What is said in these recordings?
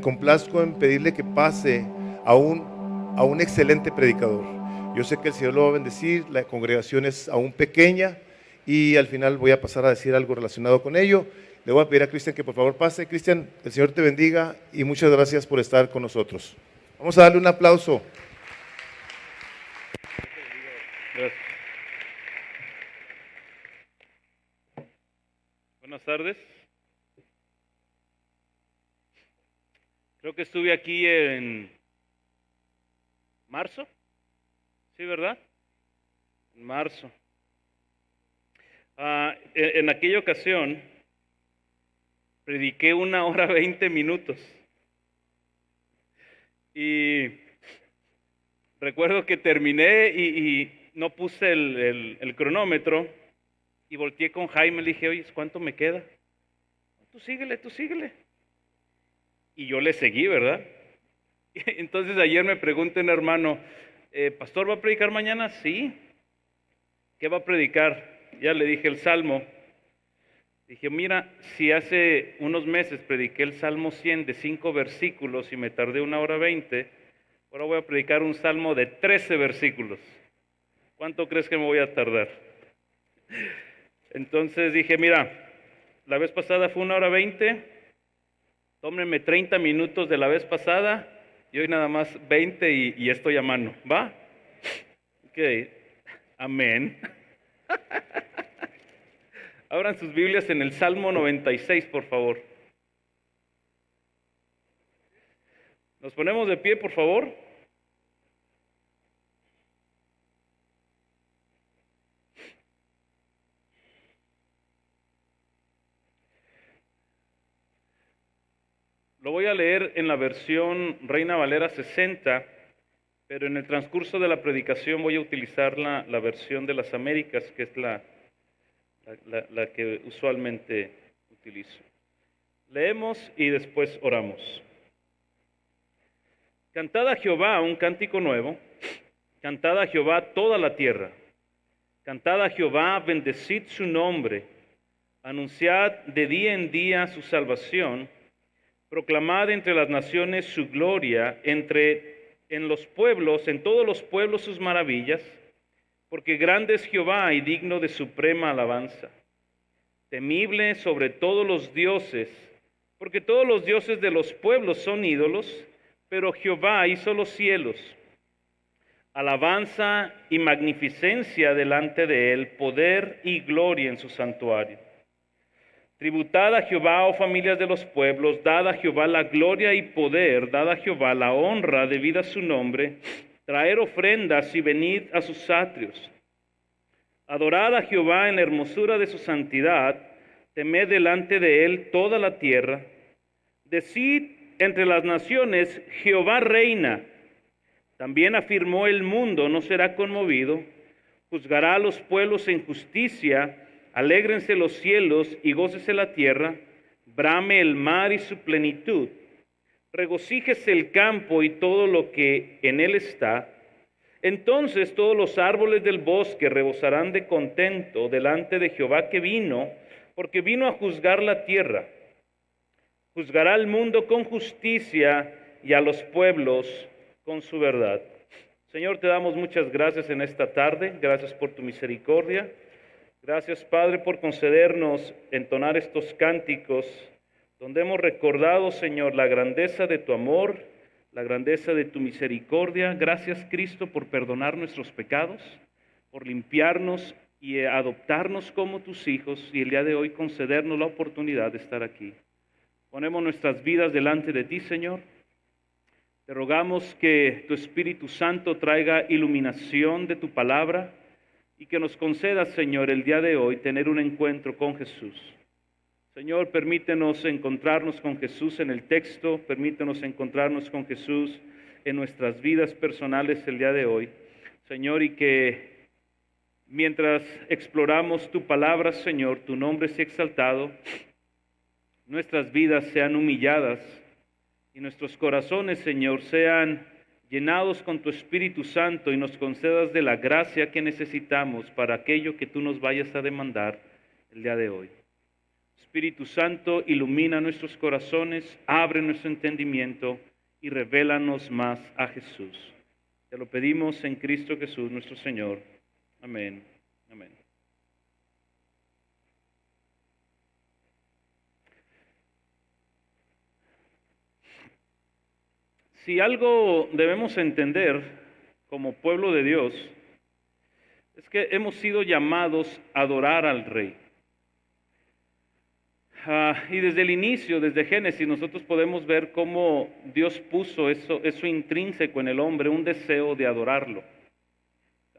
complazco en pedirle que pase a un excelente predicador. Yo sé que el Señor lo va a bendecir, la congregación es aún pequeña y al final voy a pasar a decir algo relacionado con ello. Le voy a pedir a Cristian que por favor pase. Cristian, el Señor te bendiga y muchas gracias por estar con nosotros. Vamos a darle un aplauso. Gracias. Buenas tardes. Creo que estuve aquí en marzo. ¿Sí, verdad? En marzo. En aquella ocasión prediqué 1 hora 20 minutos. Y recuerdo que terminé y no puse el cronómetro y volteé con Jaime, le dije, oye, ¿cuánto me queda? Tú síguele. Y yo le seguí, ¿verdad? Entonces ayer me pregunta un hermano, ¿pastor va a predicar mañana? Sí. ¿Qué va a predicar? Ya le dije el Salmo. Dije, mira, si hace unos meses prediqué el Salmo 100 de 5 versículos y me tardé 1 hora 20, ahora voy a predicar un Salmo de 13 versículos. ¿Cuánto crees que me voy a tardar? Entonces dije, mira, la vez pasada fue 1 hora 20, tómenme 30 minutos de la vez pasada y hoy nada más 20 y estoy a mano, ¿va? Ok, amén. Abran sus Biblias en el Salmo 96, por favor. Nos ponemos de pie, por favor. Lo voy a leer en la versión Reina Valera 60, pero en el transcurso de la predicación voy a utilizar la versión de las Américas, que es la que usualmente utilizo. Leemos y después oramos. Cantad a Jehová un cántico nuevo, cantad a Jehová toda la tierra, cantad a Jehová, bendecid su nombre, anunciad de día en día su salvación, proclamad entre las naciones su gloria, en los pueblos, en todos los pueblos sus maravillas, porque grande es Jehová y digno de suprema alabanza. Temible sobre todos los dioses, porque todos los dioses de los pueblos son ídolos, pero Jehová hizo los cielos. Alabanza y magnificencia delante de él, poder y gloria en su santuario. Tributad a Jehová, oh familias de los pueblos, dad a Jehová la gloria y poder, dad a Jehová la honra debida a su nombre, traer ofrendas y venid a sus atrios. Adorad a Jehová en la hermosura de su santidad, temed delante de él toda la tierra. Decid entre las naciones, Jehová reina. También afirmó el mundo, no será conmovido. Juzgará a los pueblos en justicia. Alégrense los cielos y gócese la tierra, brame el mar y su plenitud, regocíjese el campo y todo lo que en él está. Entonces todos los árboles del bosque rebosarán de contento delante de Jehová que vino, porque vino a juzgar la tierra. Juzgará al mundo con justicia y a los pueblos con su verdad. Señor, te damos muchas gracias en esta tarde, gracias por tu misericordia. Gracias, Padre, por concedernos entonar estos cánticos donde hemos recordado, Señor, la grandeza de tu amor, la grandeza de tu misericordia. Gracias, Cristo, por perdonar nuestros pecados, por limpiarnos y adoptarnos como tus hijos y el día de hoy concedernos la oportunidad de estar aquí. Ponemos nuestras vidas delante de ti, Señor. Te rogamos que tu Espíritu Santo traiga iluminación de tu palabra, y que nos conceda, Señor, el día de hoy tener un encuentro con Jesús. Señor, permítenos encontrarnos con Jesús en el texto, permítenos encontrarnos con Jesús en nuestras vidas personales el día de hoy. Señor, y que mientras exploramos tu palabra, Señor, tu nombre sea exaltado, nuestras vidas sean humilladas y nuestros corazones, Señor, sean llenados con tu Espíritu Santo y nos concedas de la gracia que necesitamos para aquello que tú nos vayas a demandar el día de hoy. Espíritu Santo, ilumina nuestros corazones, abre nuestro entendimiento y revélanos más a Jesús. Te lo pedimos en Cristo Jesús, nuestro Señor. Amén. Amén. Si algo debemos entender como pueblo de Dios, es que hemos sido llamados a adorar al Rey. Y desde el inicio, desde Génesis, nosotros podemos ver cómo Dios puso eso intrínseco en el hombre, un deseo de adorarlo.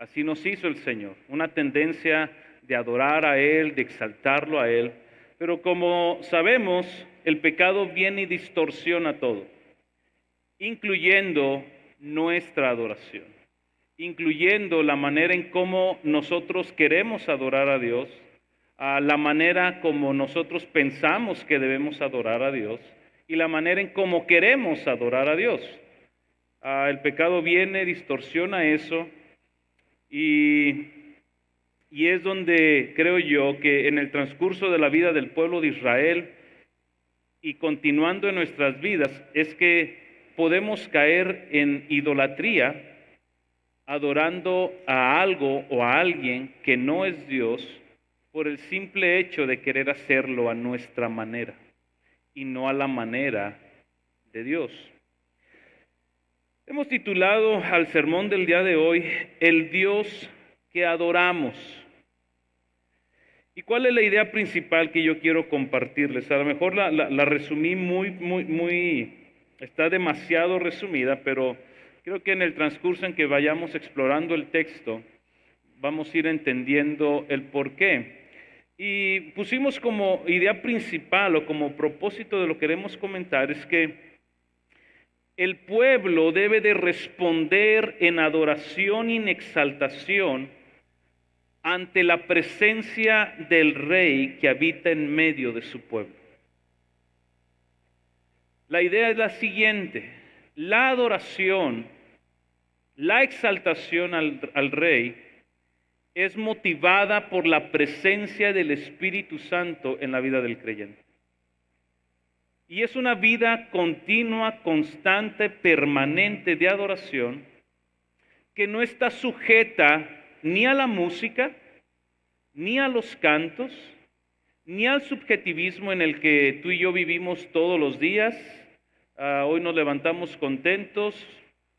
Así nos hizo el Señor, una tendencia de adorar a Él, de exaltarlo a Él. Pero como sabemos, el pecado viene y distorsiona todo, incluyendo nuestra adoración, incluyendo la manera en cómo nosotros queremos adorar a Dios, a la manera como nosotros pensamos que debemos adorar a Dios y la manera en cómo queremos adorar a Dios. El pecado viene, distorsiona eso y es donde creo yo que en el transcurso de la vida del pueblo de Israel y continuando en nuestras vidas es que podemos caer en idolatría adorando a algo o a alguien que no es Dios por el simple hecho de querer hacerlo a nuestra manera y no a la manera de Dios. Hemos titulado al sermón del día de hoy, El Dios que adoramos. ¿Y cuál es la idea principal que yo quiero compartirles? A lo mejor la resumí muy, está demasiado resumida, pero creo que en el transcurso en que vayamos explorando el texto, vamos a ir entendiendo el porqué. Y pusimos como idea principal o como propósito de lo que queremos comentar es que el pueblo debe de responder en adoración y en exaltación ante la presencia del Rey que habita en medio de su pueblo. La idea es la siguiente: la adoración, la exaltación al Rey es motivada por la presencia del Espíritu Santo en la vida del creyente. Y es una vida continua, constante, permanente de adoración que no está sujeta ni a la música, ni a los cantos, ni al subjetivismo en el que tú y yo vivimos todos los días. Hoy nos levantamos contentos,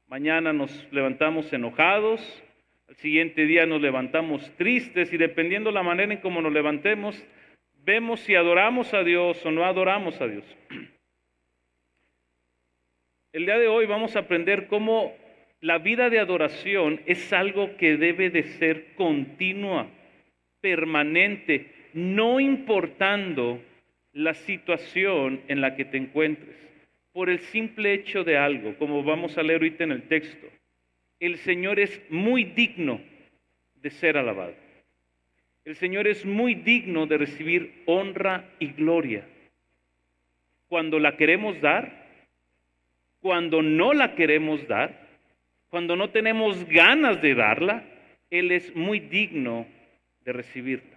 mañana nos levantamos enojados, al siguiente día nos levantamos tristes y dependiendo la manera en cómo nos levantemos, vemos si adoramos a Dios o no adoramos a Dios. El día de hoy vamos a aprender cómo la vida de adoración es algo que debe de ser continua, permanente, no importando la situación en la que te encuentres, por el simple hecho de algo, como vamos a leer ahorita en el texto. El Señor es muy digno de ser alabado. El Señor es muy digno de recibir honra y gloria. Cuando la queremos dar, cuando no la queremos dar, cuando no tenemos ganas de darla, Él es muy digno de recibirla.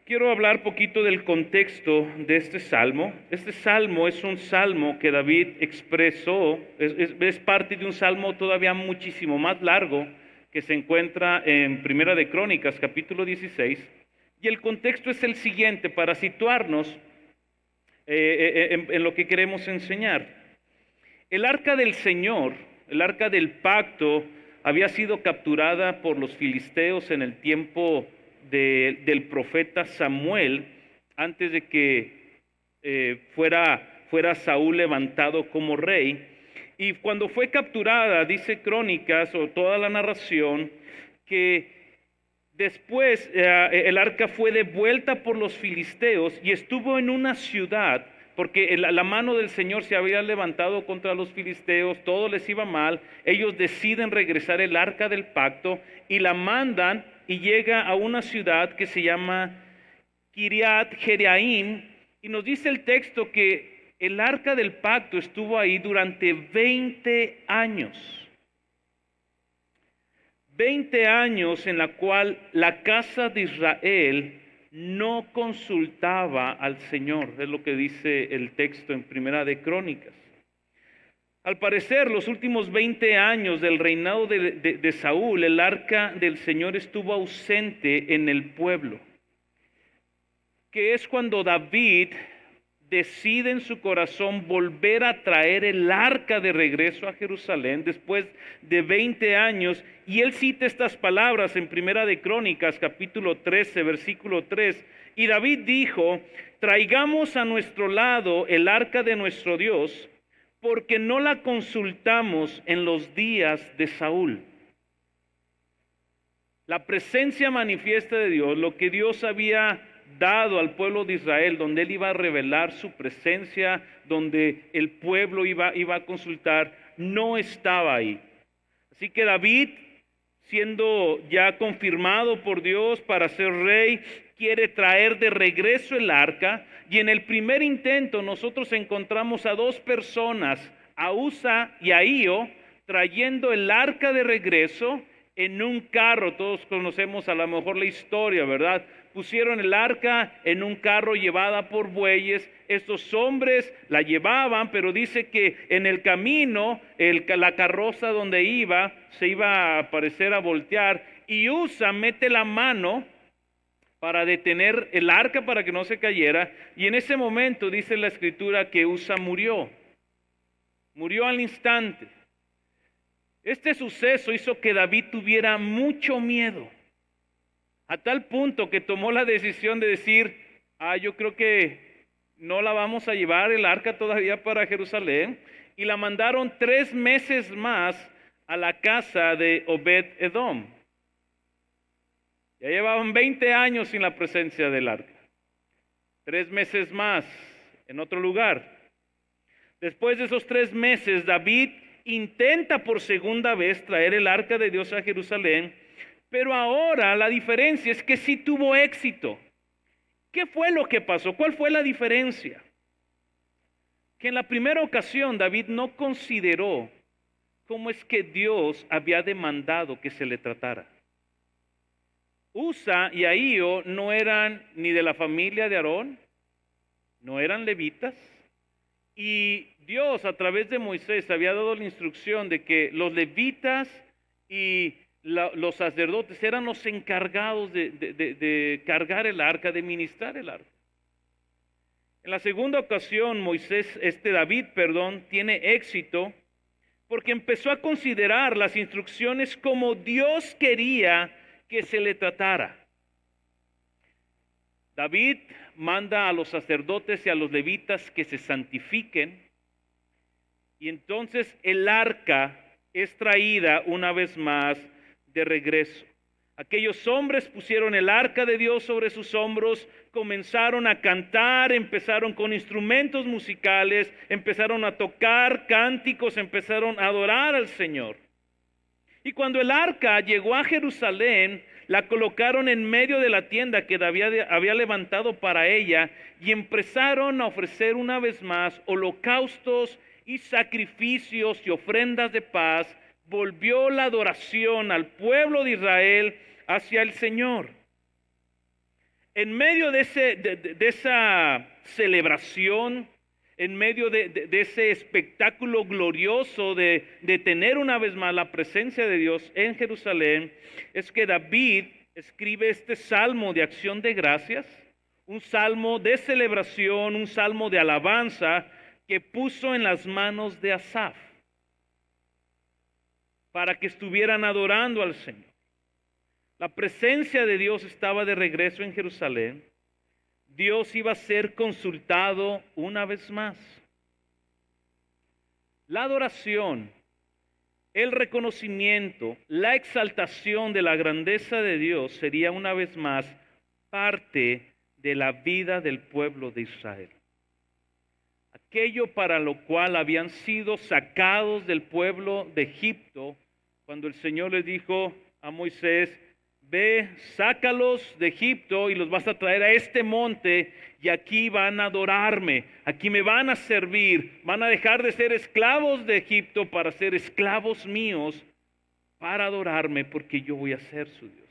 Quiero hablar poquito del contexto de este salmo. Este salmo es un salmo que David expresó, es parte de un salmo todavía muchísimo más largo que se encuentra en Primera de Crónicas, capítulo 16. Y el contexto es el siguiente, para situarnos en lo que queremos enseñar. El arca del Señor, el arca del pacto, había sido capturada por los filisteos en el tiempo del profeta Samuel, antes de que fuera Saúl levantado como rey. Y cuando fue capturada, dice Crónicas, o toda la narración, que después el arca fue devuelta por los filisteos y estuvo en una ciudad, porque la mano del Señor se había levantado contra los filisteos, todo les iba mal. Ellos deciden regresar el arca del pacto y la mandan y llega a una ciudad que se llama Kiriat Jearim, y nos dice el texto que el arca del pacto estuvo ahí durante 20 años. 20 años en la cual la casa de Israel no consultaba al Señor, es lo que dice el texto en Primera de Crónicas. Al parecer, los últimos 20 años del reinado de Saúl, el arca del Señor estuvo ausente en el pueblo, que es cuando David decide en su corazón volver a traer el arca de regreso a Jerusalén después de 20 años. Y él cita estas palabras en Primera de Crónicas, capítulo 13, versículo 3. Y David dijo: traigamos a nuestro lado el arca de nuestro Dios, porque no la consultamos en los días de Saúl. La presencia manifiesta de Dios, lo que Dios había dado al pueblo de Israel, donde Él iba a revelar su presencia, donde el pueblo iba a consultar, no estaba ahí. Así que David, siendo ya confirmado por Dios para ser rey, quiere traer de regreso el arca. Y en el primer intento nosotros encontramos a dos personas, a Usa y a Ahío, trayendo el arca de regreso en un carro. Todos conocemos a lo mejor la historia, ¿verdad? Pusieron el arca en un carro llevada por bueyes. Estos hombres la llevaban, pero dice que en el camino, la carroza donde iba, se iba a parecer a voltear. Y Usa mete la mano para detener el arca para que no se cayera. Y en ese momento dice la escritura que Usa murió. Murió al instante. Este suceso hizo que David tuviera mucho miedo, a tal punto que tomó la decisión de decir: yo creo que no la vamos a llevar el arca todavía para Jerusalén. Y la mandaron 3 meses más a la casa de Obed-Edom. Ya llevaban 20 años sin la presencia del arca. 3 meses más en otro lugar. Después de esos 3 meses, David intenta por segunda vez traer el arca de Dios a Jerusalén, pero ahora la diferencia es que sí tuvo éxito. ¿Qué fue lo que pasó? ¿Cuál fue la diferencia? Que en la primera ocasión David no consideró cómo es que Dios había demandado que se le tratara. Usa y Ahío no eran ni de la familia de Aarón, no eran levitas, y Dios a través de Moisés había dado la instrucción de que los levitas y los sacerdotes eran los encargados de cargar el arca, de ministrar el arca. En la segunda ocasión David, tiene éxito porque empezó a considerar las instrucciones como Dios quería que se le tratara. David manda a los sacerdotes y a los levitas que se santifiquen, y entonces el arca es traída una vez más de regreso. Aquellos hombres pusieron el arca de Dios sobre sus hombros, comenzaron a cantar, empezaron con instrumentos musicales, empezaron a tocar cánticos, empezaron a adorar al Señor. Y cuando el arca llegó a Jerusalén, la colocaron en medio de la tienda que David había levantado para ella, y empezaron a ofrecer una vez más holocaustos y sacrificios y ofrendas de paz. Volvió la adoración al pueblo de Israel hacia el Señor. En medio de esa celebración, en medio de ese espectáculo glorioso de tener una vez más la presencia de Dios en Jerusalén, es que David escribe este salmo de acción de gracias, un salmo de celebración, un salmo de alabanza que puso en las manos de Asaf para que estuvieran adorando al Señor. La presencia de Dios estaba de regreso en Jerusalén. Dios iba a ser consultado una vez más. La adoración, el reconocimiento, la exaltación de la grandeza de Dios sería una vez más parte de la vida del pueblo de Israel. Aquello para lo cual habían sido sacados del pueblo de Egipto, cuando el Señor les dijo a Moisés: ve, sácalos de Egipto y los vas a traer a este monte, y aquí van a adorarme, aquí me van a servir, van a dejar de ser esclavos de Egipto para ser esclavos míos, para adorarme, porque yo voy a ser su Dios.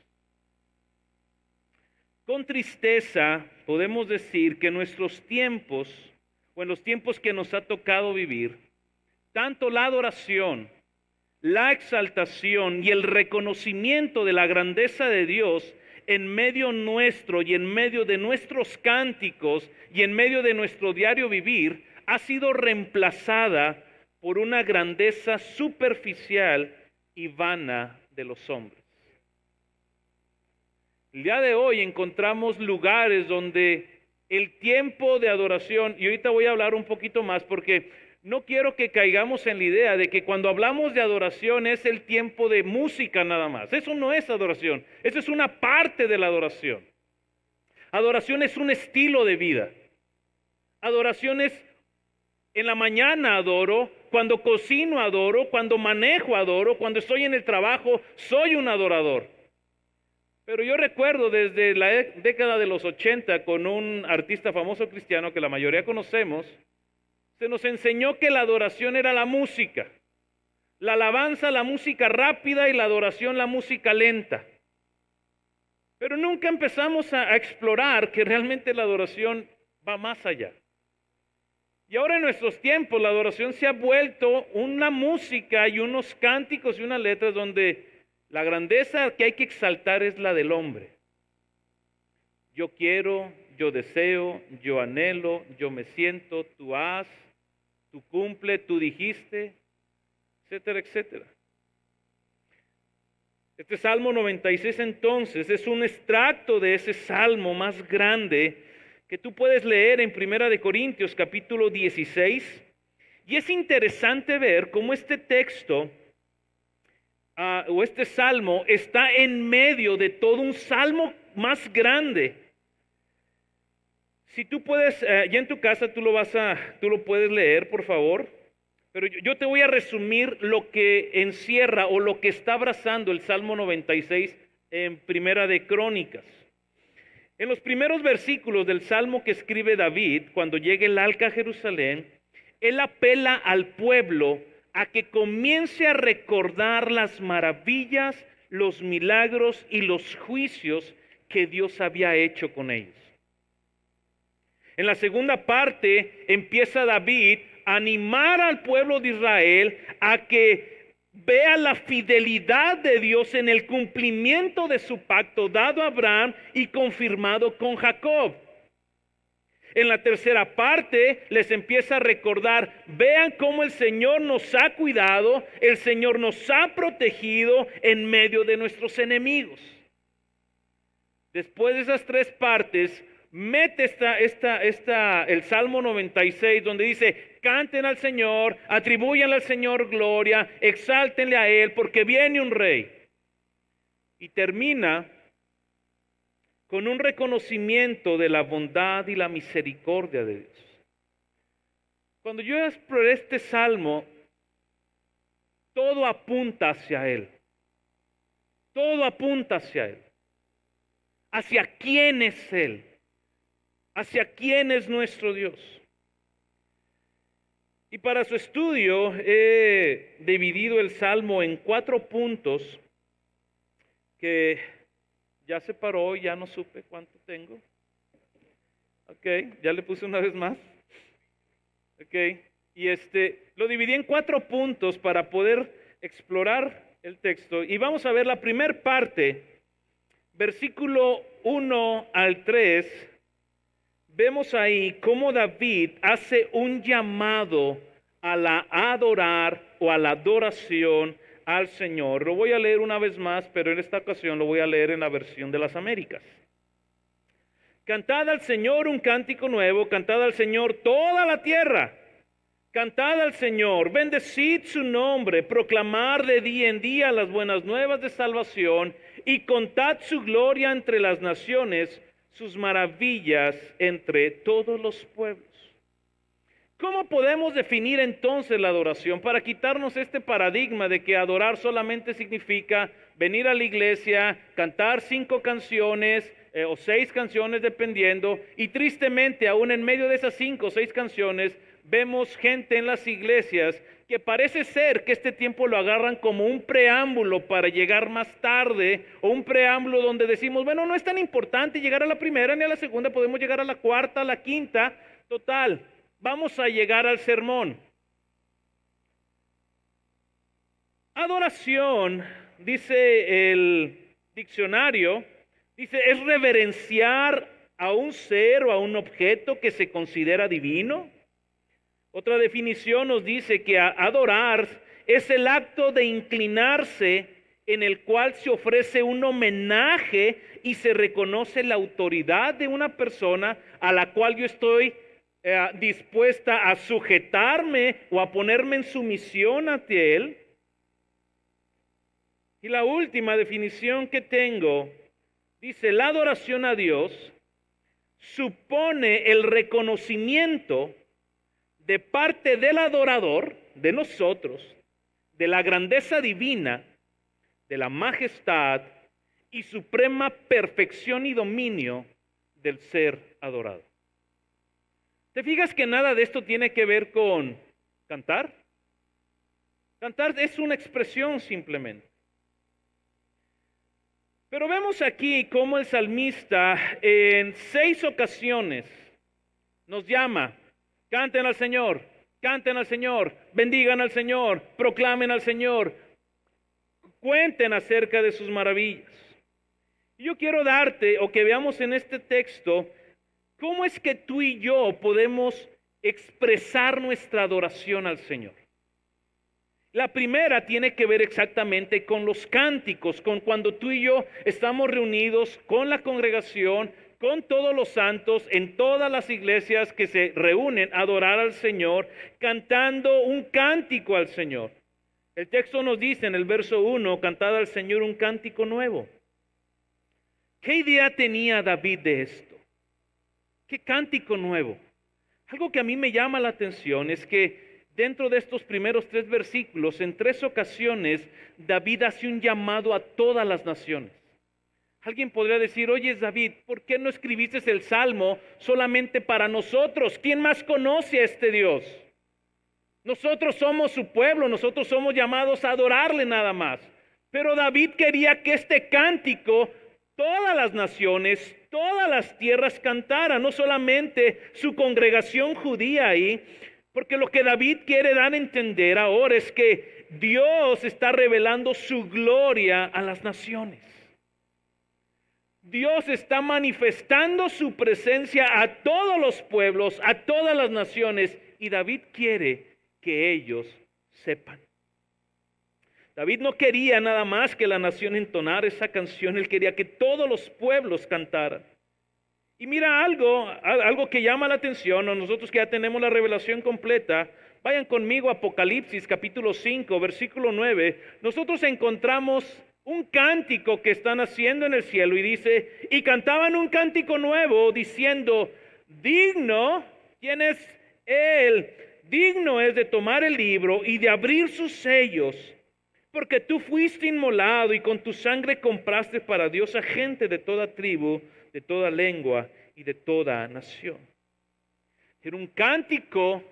Con tristeza podemos decir que en nuestros tiempos, o en los tiempos que nos ha tocado vivir, tanto la adoración, la exaltación y el reconocimiento de la grandeza de Dios en medio nuestro y en medio de nuestros cánticos y en medio de nuestro diario vivir, ha sido reemplazada por una grandeza superficial y vana de los hombres. El día de hoy encontramos lugares donde el tiempo de adoración, y ahorita voy a hablar un poquito más porque no quiero que caigamos en la idea de que cuando hablamos de adoración es el tiempo de música nada más. Eso no es adoración, eso es una parte de la adoración. Adoración es un estilo de vida. Adoración es en la mañana adoro, cuando cocino adoro, cuando manejo adoro, cuando estoy en el trabajo soy un adorador. Pero yo recuerdo desde la década de los 80 con un artista famoso cristiano que la mayoría conocemos, se nos enseñó que la adoración era la música. La alabanza, la música rápida y la adoración, la música lenta. Pero nunca empezamos a explorar que realmente la adoración va más allá. Y ahora en nuestros tiempos la adoración se ha vuelto una música y unos cánticos y unas letras donde la grandeza que hay que exaltar es la del hombre. Yo quiero, yo deseo, yo anhelo, yo me siento, tú haz, tú cumple, tú dijiste, etcétera, etcétera. Este Salmo 96 entonces es un extracto de ese salmo más grande que tú puedes leer en Primera de Corintios capítulo 16. Y es interesante ver cómo este texto o este salmo está en medio de todo un salmo más grande. Si tú puedes, ya en tu casa tú lo puedes leer, por favor. Pero yo te voy a resumir lo que encierra o lo que está abrazando el Salmo 96 en Primera de Crónicas. En los primeros versículos del Salmo que escribe David, cuando llega el arca a Jerusalén, él apela al pueblo a que comience a recordar las maravillas, los milagros y los juicios que Dios había hecho con ellos. En la segunda parte empieza David a animar al pueblo de Israel a que vea la fidelidad de Dios en el cumplimiento de su pacto dado a Abraham y confirmado con Jacob. En la tercera parte les empieza a recordar, vean cómo el Señor nos ha cuidado, el Señor nos ha protegido en medio de nuestros enemigos. Después de esas tres partes, mete el Salmo 96 donde dice, canten al Señor, atribúyanle al Señor gloria, exáltenle a Él porque viene un rey. Y termina con un reconocimiento de la bondad y la misericordia de Dios. Cuando yo exploré este salmo, todo apunta hacia Él. Todo apunta hacia Él. ¿Hacia quién es Él? ¿Hacia quién es nuestro Dios? Y para su estudio he dividido el salmo en 4 puntos que ya se paró, ya no supe cuánto tengo. Ok, ya le puse una vez más. Ok, y lo dividí en 4 puntos para poder explorar el texto. Y vamos a ver la primera parte, versículo 1 al 3. Vemos ahí cómo David hace un llamado a la adorar o a la adoración al Señor. Lo voy a leer una vez más, pero en esta ocasión lo voy a leer en la versión de las Américas. Cantad al Señor un cántico nuevo, cantad al Señor toda la tierra. Cantad al Señor, bendecid su nombre, proclamad de día en día las buenas nuevas de salvación y contad su gloria entre las naciones, sus maravillas entre todos los pueblos. ¿Cómo podemos definir entonces la adoración para quitarnos este paradigma de que adorar solamente significa venir a la iglesia, cantar 5 canciones o 6 canciones dependiendo, y tristemente aún en medio de esas 5 o 6 canciones vemos gente en las iglesias que parece ser que este tiempo lo agarran como un preámbulo para llegar más tarde, o un preámbulo donde decimos, bueno, no es tan importante llegar a la primera ni a la segunda, podemos llegar a la cuarta, a la quinta, total, vamos a llegar al sermón. Adoración, dice el diccionario, dice, es reverenciar a un ser o a un objeto que se considera divino. Otra definición nos dice que adorar es el acto de inclinarse en el cual se ofrece un homenaje y se reconoce la autoridad de una persona a la cual yo estoy dispuesta a sujetarme o a ponerme en sumisión ante él. Y la última definición que tengo dice, la adoración a Dios supone el reconocimiento de parte del adorador, de nosotros, de la grandeza divina, de la majestad y suprema perfección y dominio del ser adorado. ¿Te fijas que nada de esto tiene que ver con cantar? Cantar es una expresión simplemente. Pero vemos aquí cómo el salmista en 6 ocasiones nos llama, canten al Señor, bendigan al Señor, proclamen al Señor, cuenten acerca de sus maravillas. Y yo quiero darte, o que veamos en este texto, cómo es que tú y yo podemos expresar nuestra adoración al Señor. La primera tiene que ver exactamente con los cánticos, con cuando tú y yo estamos reunidos con la congregación, con todos los santos, en todas las iglesias que se reúnen a adorar al Señor, cantando un cántico al Señor. El texto nos dice en el verso 1, cantad al Señor un cántico nuevo. ¿Qué idea tenía David de esto? ¿Qué cántico nuevo? Algo que a mí me llama la atención es que dentro de estos primeros 3 versículos, en 3 ocasiones, David hace un llamado a todas las naciones. Alguien podría decir, oye David, ¿por qué no escribiste el Salmo solamente para nosotros? ¿Quién más conoce a este Dios? Nosotros somos su pueblo, nosotros somos llamados a adorarle nada más. Pero David quería que este cántico, todas las naciones, todas las tierras cantaran, no solamente su congregación judía ahí, porque lo que David quiere dar a entender ahora es que Dios está revelando su gloria a las naciones. Dios está manifestando su presencia a todos los pueblos, a todas las naciones, y David quiere que ellos sepan. David no quería nada más que la nación entonara esa canción, él quería que todos los pueblos cantaran. Y mira algo que llama la atención, a nosotros que ya tenemos la revelación completa, vayan conmigo a Apocalipsis capítulo 5, versículo 9, nosotros encontramos un cántico que están haciendo en el cielo y dice, y cantaban un cántico nuevo diciendo, digno, ¿quién es él? Digno es de tomar el libro y de abrir sus sellos, porque tú fuiste inmolado y con tu sangre compraste para Dios a gente de toda tribu, de toda lengua y de toda nación. Era un cántico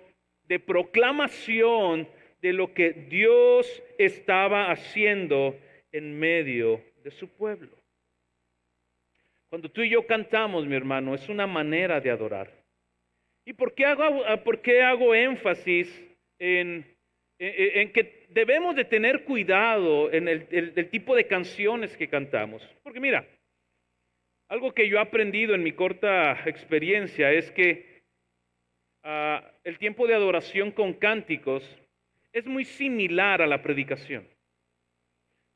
de proclamación de lo que Dios estaba haciendo en medio de su pueblo. Cuando tú y yo cantamos, mi hermano, es una manera de adorar. ¿Y por qué hago énfasis en que debemos de tener cuidado en el tipo de canciones que cantamos? Porque mira, algo que yo he aprendido en mi corta experiencia es que el tiempo de adoración con cánticos es muy similar a la predicación.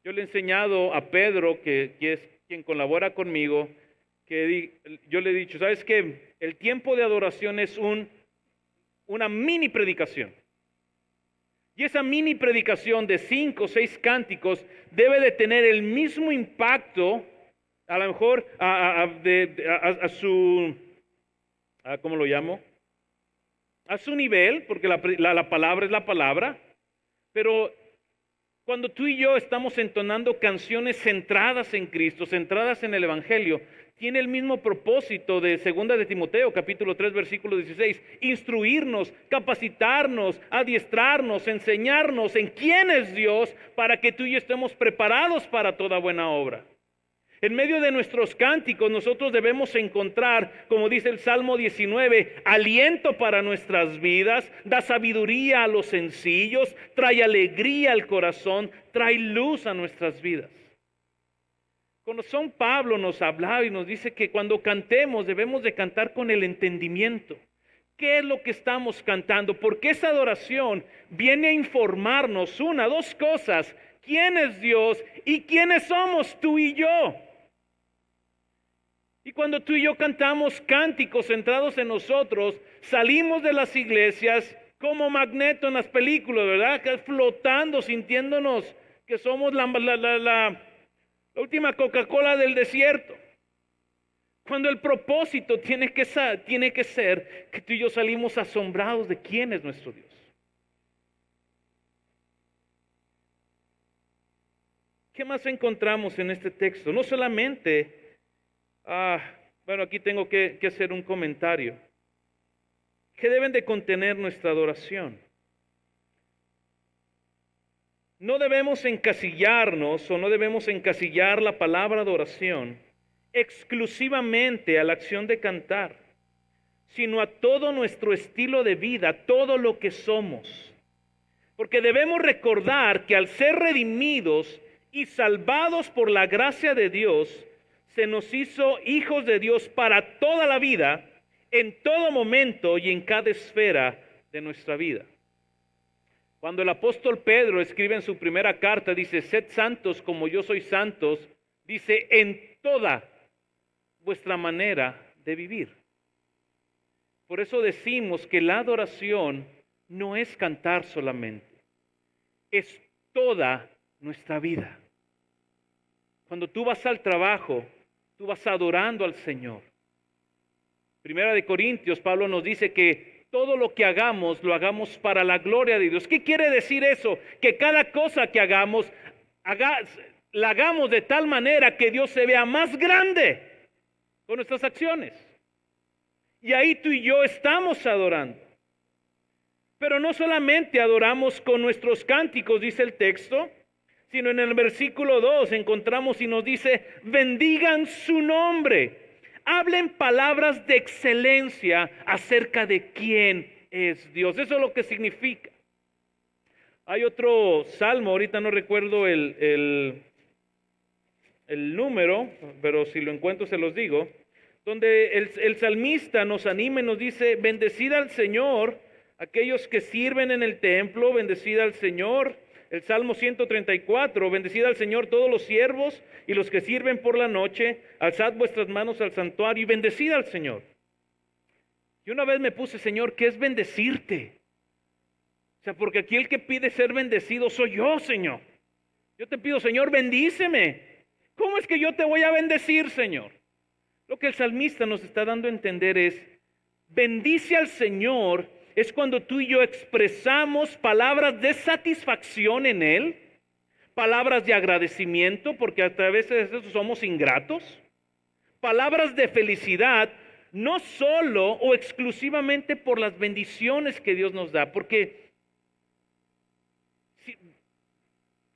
Yo le he enseñado a Pedro, que es quien colabora conmigo, que yo le he dicho, ¿sabes qué? El tiempo de adoración es una mini predicación. Y esa mini predicación de 5 o 6 cánticos debe de tener el mismo impacto, a lo mejor a su, ¿cómo lo llamo? A su nivel, porque la palabra es la palabra, pero Cuando tú y yo estamos entonando canciones centradas en Cristo, centradas en el Evangelio, tiene el mismo propósito de 2 de Timoteo, capítulo 3, versículo 16, instruirnos, capacitarnos, adiestrarnos, enseñarnos en quién es Dios para que tú y yo estemos preparados para toda buena obra. En medio de nuestros cánticos nosotros debemos encontrar, como dice el Salmo 19, aliento para nuestras vidas, da sabiduría a los sencillos, trae alegría al corazón, trae luz a nuestras vidas. Cuando San Pablo nos hablaba y nos dice que cuando cantemos debemos de cantar con el entendimiento. ¿Qué es lo que estamos cantando? Porque esa adoración viene a informarnos dos cosas: quién es Dios y quiénes somos tú y yo. Y cuando tú y yo cantamos cánticos centrados en nosotros, salimos de las iglesias como Magneto en las películas, ¿verdad? Que flotando, sintiéndonos que somos la última Coca-Cola del desierto. Cuando el propósito tiene que ser que tú y yo salimos asombrados de quién es nuestro Dios. ¿Qué más encontramos en este texto? No solamente... bueno, aquí tengo que hacer un comentario. ¿Qué deben de contener nuestra adoración? No debemos encasillarnos o no debemos encasillar la palabra adoración exclusivamente a la acción de cantar, sino a todo nuestro estilo de vida, todo lo que somos. Porque debemos recordar que al ser redimidos y salvados por la gracia de Dios, se nos hizo hijos de Dios para toda la vida, en todo momento y en cada esfera de nuestra vida. Cuando el apóstol Pedro escribe en su primera carta, dice: sed santos como yo soy santos, dice, en toda vuestra manera de vivir. Por eso decimos que la adoración no es cantar solamente, es toda nuestra vida. Cuando tú vas al trabajo, tú vas adorando al Señor. Primera de Corintios, Pablo nos dice que todo lo que hagamos, lo hagamos para la gloria de Dios. ¿Qué quiere decir eso? Que cada cosa que hagamos, la hagamos de tal manera que Dios se vea más grande con nuestras acciones. Y ahí tú y yo estamos adorando. Pero no solamente adoramos con nuestros cánticos, dice el texto, sino en el versículo 2 encontramos y nos dice: bendigan su nombre, hablen palabras de excelencia acerca de quién es Dios. Eso es lo que significa. Hay otro salmo, ahorita no recuerdo el número, pero si lo encuentro se los digo, donde el salmista nos anima y nos dice: bendecid al Señor aquellos que sirven en el templo, bendecid al Señor. El Salmo 134, bendecid al Señor todos los siervos y los que sirven por la noche, alzad vuestras manos al santuario y bendecid al Señor. Y una vez me puse: Señor, ¿qué es bendecirte? O sea, porque aquí el que pide ser bendecido soy yo, Señor. Yo te pido: Señor, bendíceme. ¿Cómo es que yo te voy a bendecir, Señor? Lo que el salmista nos está dando a entender es: bendice al Señor. Es cuando tú y yo expresamos palabras de satisfacción en Él, palabras de agradecimiento, porque a través de eso somos ingratos, palabras de felicidad, no solo o exclusivamente por las bendiciones que Dios nos da, porque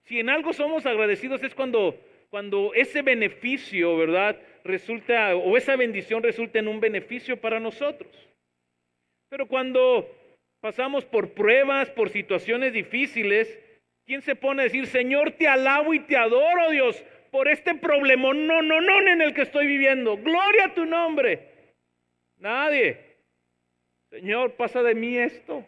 si en algo somos agradecidos es cuando ese beneficio, ¿verdad?, resulta, o esa bendición resulta en un beneficio para nosotros. Pero cuando pasamos por pruebas, por situaciones difíciles, ¿quién se pone a decir: Señor, te alabo y te adoro, Dios, por este problemón no en el que estoy viviendo? Gloria a tu nombre. Nadie. Señor, pasa de mí esto.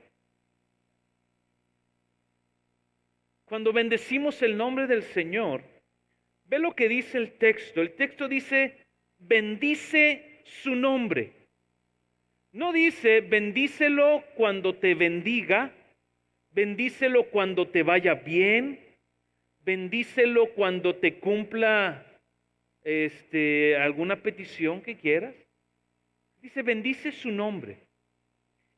Cuando bendecimos el nombre del Señor, ve lo que dice el texto. El texto dice: bendice su nombre. No dice: bendícelo cuando te bendiga, bendícelo cuando te vaya bien, bendícelo cuando te cumpla alguna petición que quieras. Dice: bendice su nombre.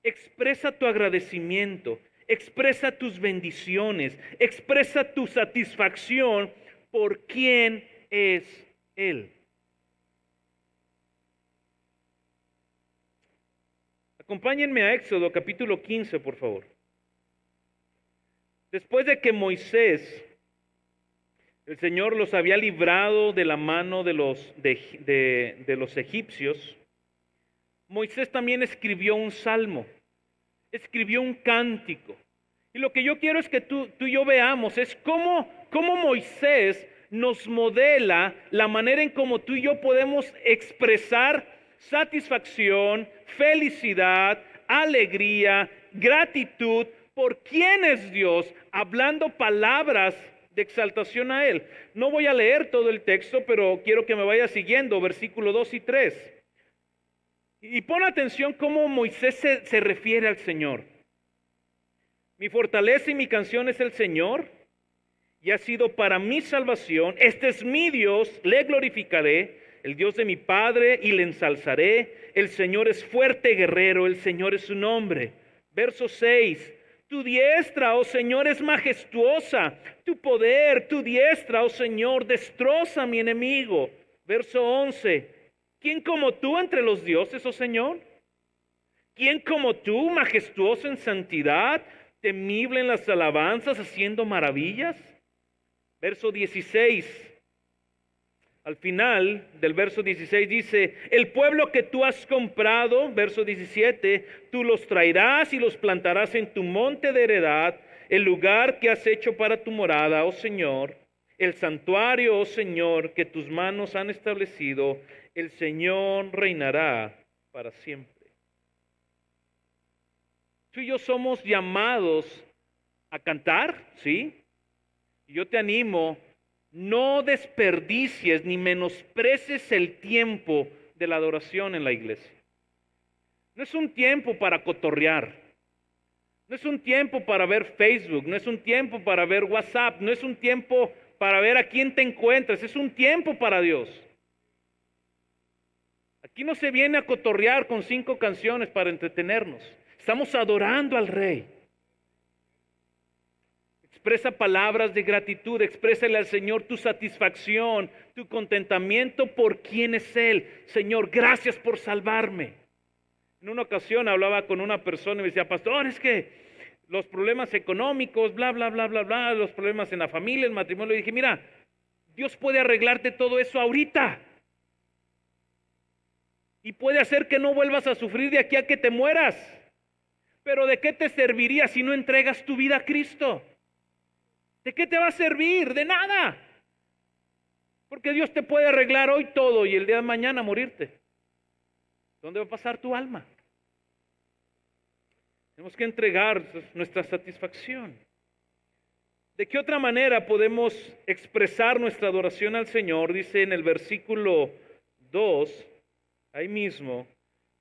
Expresa tu agradecimiento, expresa tus bendiciones, expresa tu satisfacción por quién es Él. Acompáñenme a Éxodo capítulo 15, por favor. Después de que Moisés, el Señor los había librado de la mano de los egipcios, Moisés también escribió un salmo, escribió un cántico. Y lo que yo quiero es que tú y yo veamos es cómo Moisés nos modela la manera en cómo tú y yo podemos expresar satisfacción, felicidad, alegría, gratitud por quién es Dios, hablando palabras de exaltación a Él. No voy a leer todo el texto, pero quiero que me vaya siguiendo, versículo 2 y 3. Y pon atención cómo Moisés se refiere al Señor. Mi fortaleza y mi canción es el Señor, y ha sido para mi salvación. Este es mi Dios, le glorificaré, el Dios de mi Padre, y le ensalzaré. El Señor es fuerte guerrero, el Señor es su nombre. Verso 6. Tu diestra, oh Señor, es majestuosa. Tu poder, tu diestra, oh Señor, destroza a mi enemigo. Verso 11. ¿Quién como tú entre los dioses, oh Señor? ¿Quién como tú, majestuoso en santidad, temible en las alabanzas, haciendo maravillas? Verso 16. Al final del verso 16 dice, el pueblo que tú has comprado, verso 17, tú los traerás y los plantarás en tu monte de heredad, el lugar que has hecho para tu morada, oh Señor, el santuario, oh Señor, que tus manos han establecido, el Señor reinará para siempre. Tú y yo somos llamados a cantar, ¿sí? Y yo te animo, no desperdicies ni menosprecies el tiempo de la adoración en la iglesia. No es un tiempo para cotorrear. No es un tiempo para ver Facebook. No es un tiempo para ver WhatsApp. No es un tiempo para ver a quién te encuentras. Es un tiempo para Dios. Aquí no se viene a cotorrear con 5 canciones para entretenernos. Estamos adorando al Rey. Expresa palabras de gratitud, exprésale al Señor tu satisfacción, tu contentamiento por quién es Él. Señor, gracias por salvarme. En una ocasión hablaba con una persona y me decía, pastor, es que los problemas económicos, bla, bla, bla, bla, bla, los problemas en la familia, el matrimonio. Le dije, mira, Dios puede arreglarte todo eso ahorita. Y puede hacer que no vuelvas a sufrir de aquí a que te mueras. Pero ¿de qué te serviría si no entregas tu vida a Cristo? ¿De qué te va a servir? De nada. Porque Dios te puede arreglar hoy todo y el día de mañana morirte. ¿Dónde va a pasar tu alma? Tenemos que entregar nuestra satisfacción. ¿De qué otra manera podemos expresar nuestra adoración al Señor? Dice en el versículo 2, ahí mismo,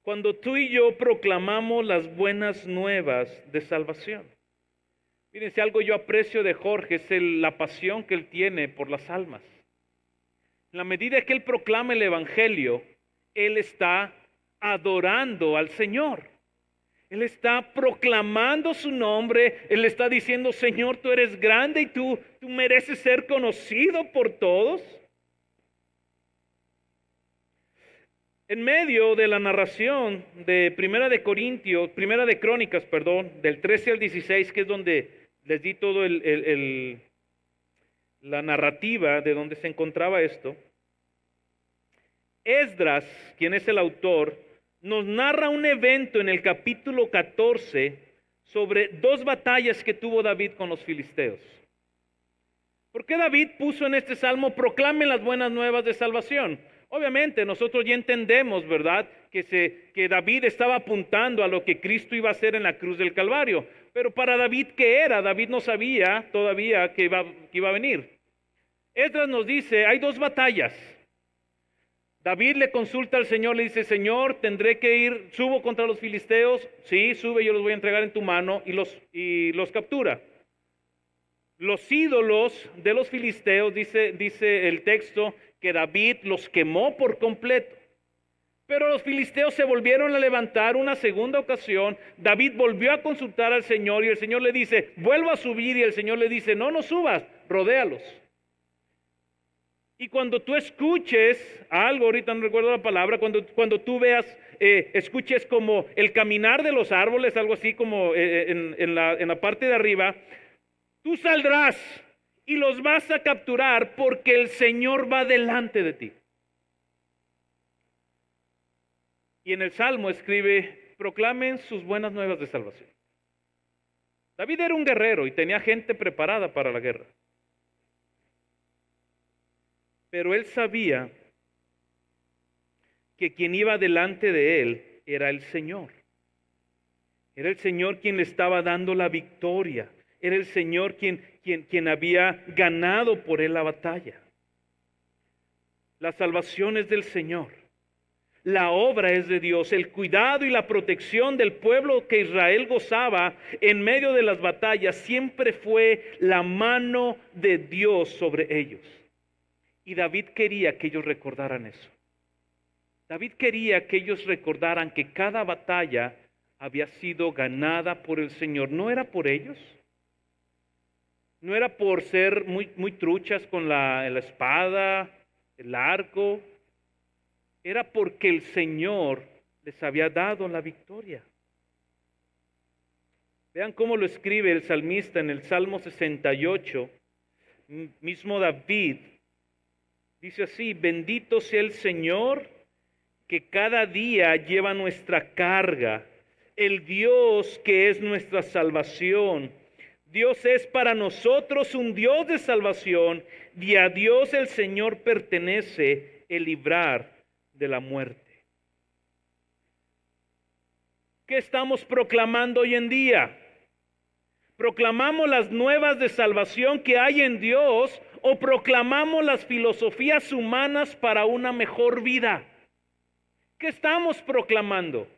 cuando tú y yo proclamamos las buenas nuevas de salvación. Miren, si algo yo aprecio de Jorge es la pasión que él tiene por las almas. En la medida que él proclama el Evangelio, él está adorando al Señor. Él está proclamando su nombre, él está diciendo, Señor, tú eres grande y tú mereces ser conocido por todos. En medio de la narración de Primera de Crónicas, del 13 al 16, que es donde les di todo la narrativa de donde se encontraba esto, Esdras, quien es el autor, nos narra un evento en el capítulo 14 sobre 2 batallas que tuvo David con los filisteos. ¿Por qué David puso en este salmo, proclamen las buenas nuevas de salvación? Obviamente nosotros ya entendemos, ¿verdad?, que David estaba apuntando a lo que Cristo iba a hacer en la cruz del Calvario. Pero para David, ¿qué era? David no sabía todavía que iba a venir. Esdras nos dice, hay 2 batallas. David le consulta al Señor, le dice, Señor, tendré que ir, subo contra los filisteos. Sí, sube, yo los voy a entregar en tu mano, y los captura. Los ídolos de los filisteos, dice el texto, que David los quemó por completo. Pero los filisteos se volvieron a levantar una segunda ocasión. David volvió a consultar al Señor y el Señor le dice, vuelvo a subir, y el Señor le dice, no subas, rodéalos. Y cuando tú escuches algo, ahorita no recuerdo la palabra, cuando tú veas, escuches como el caminar de los árboles, algo así como en la parte de arriba, tú saldrás y los vas a capturar porque el Señor va delante de ti. Y en el Salmo escribe, proclamen sus buenas nuevas de salvación. David era un guerrero y tenía gente preparada para la guerra. Pero él sabía que quien iba delante de él era el Señor. Era el Señor quien le estaba dando la victoria. Era el Señor quien había ganado por él la batalla. La salvación es del Señor. La obra es de Dios. El cuidado y la protección del pueblo que Israel gozaba en medio de las batallas siempre fue la mano de Dios sobre ellos. Y David quería que ellos recordaran eso. David quería que ellos recordaran que cada batalla había sido ganada por el Señor. No era por ellos. No era por ser muy truchas con la espada, el arco. Era porque el Señor les había dado la victoria. Vean cómo lo escribe el salmista en el Salmo 68. Mismo David dice así, bendito sea el Señor que cada día lleva nuestra carga, el Dios que es nuestra salvación. Dios es para nosotros un Dios de salvación y a Dios el Señor pertenece el librar de la muerte. ¿Qué estamos proclamando hoy en día? ¿Proclamamos las nuevas de salvación que hay en Dios o proclamamos las filosofías humanas para una mejor vida? ¿Qué estamos proclamando?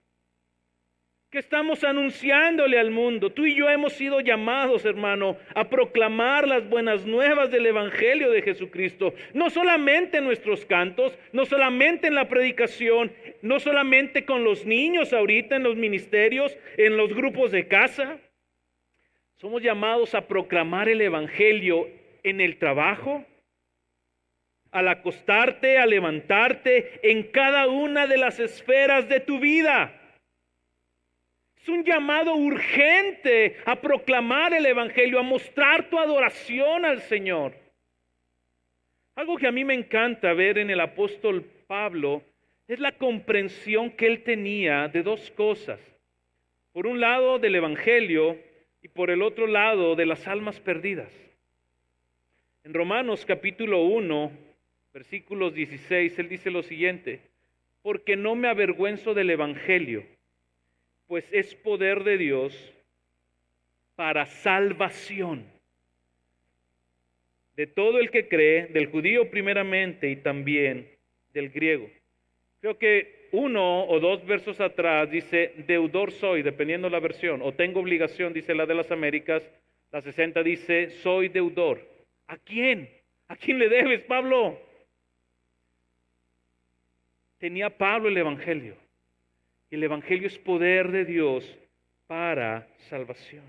¿Qué estamos anunciándole al mundo? Tú y yo hemos sido llamados, hermano, a proclamar las buenas nuevas del Evangelio de Jesucristo. No solamente en nuestros cantos, no solamente en la predicación, no solamente con los niños ahorita en los ministerios, en los grupos de casa. Somos llamados a proclamar el Evangelio en el trabajo, al acostarte, al levantarte, en cada una de las esferas de tu vida. Es un llamado urgente a proclamar el Evangelio, a mostrar tu adoración al Señor. Algo que a mí me encanta ver en el apóstol Pablo es la comprensión que él tenía de dos cosas. Por un lado del Evangelio y por el otro lado de las almas perdidas. En Romanos capítulo 1, versículos 16, él dice lo siguiente, porque no me avergüenzo del Evangelio, pues es poder de Dios para salvación de todo el que cree, del judío primeramente y también del griego. Creo que uno o dos versos atrás dice, deudor soy, dependiendo la versión, o tengo obligación, dice la de las Américas, la 60 dice, soy deudor. ¿A quién? ¿A quién le debes, Pablo? Tenía Pablo el Evangelio. Y el Evangelio es poder de Dios para salvación.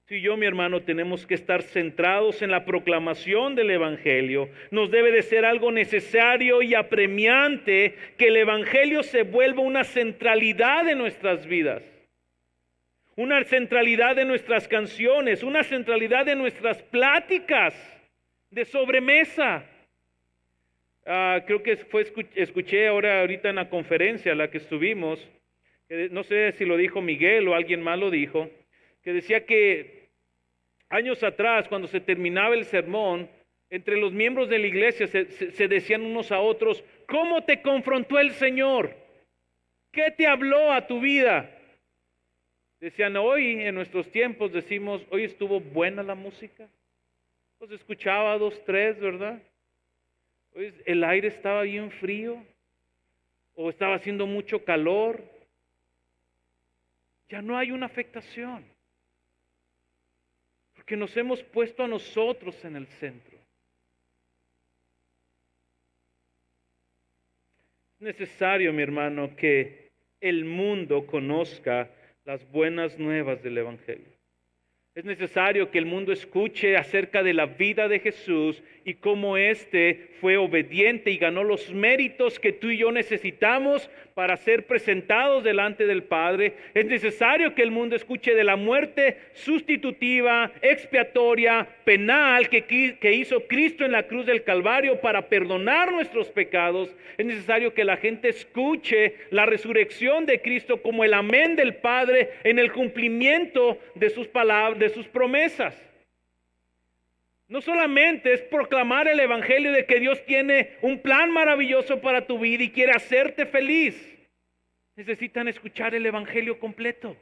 Tú y yo, mi hermano, tenemos que estar centrados en la proclamación del Evangelio. Nos debe de ser algo necesario y apremiante que el Evangelio se vuelva una centralidad de nuestras vidas. Una centralidad de nuestras canciones, una centralidad de nuestras pláticas de sobremesa. Creo que escuché ahorita en la conferencia a la que estuvimos, no sé si lo dijo Miguel o alguien más lo dijo, que decía que años atrás, cuando se terminaba el sermón, entre los miembros de la iglesia se decían unos a otros, ¿cómo te confrontó el Señor? ¿Qué te habló a tu vida? Decían, hoy en nuestros tiempos decimos, hoy estuvo buena la música. Pues escuchaba 2, 3, ¿verdad? Hoy el aire estaba bien frío o estaba haciendo mucho calor. Ya no hay una afectación. Porque nos hemos puesto a nosotros en el centro. necesario, mi hermano, que el mundo conozca las buenas nuevas del Evangelio. Es necesario que el mundo escuche acerca de la vida de Jesús y cómo éste fue obediente y ganó los méritos que tú y yo necesitamos para ser presentados delante del Padre. Es necesario que el mundo escuche de la muerte sustitutiva, expiatoria, penal que hizo Cristo en la cruz del Calvario para perdonar nuestros pecados. Es necesario que la gente escuche la resurrección de Cristo como el amén del Padre en el cumplimiento de sus palabras, de sus promesas. No solamente es proclamar el Evangelio de que Dios tiene un plan maravilloso para tu vida y quiere hacerte feliz. Necesitan escuchar el Evangelio completo.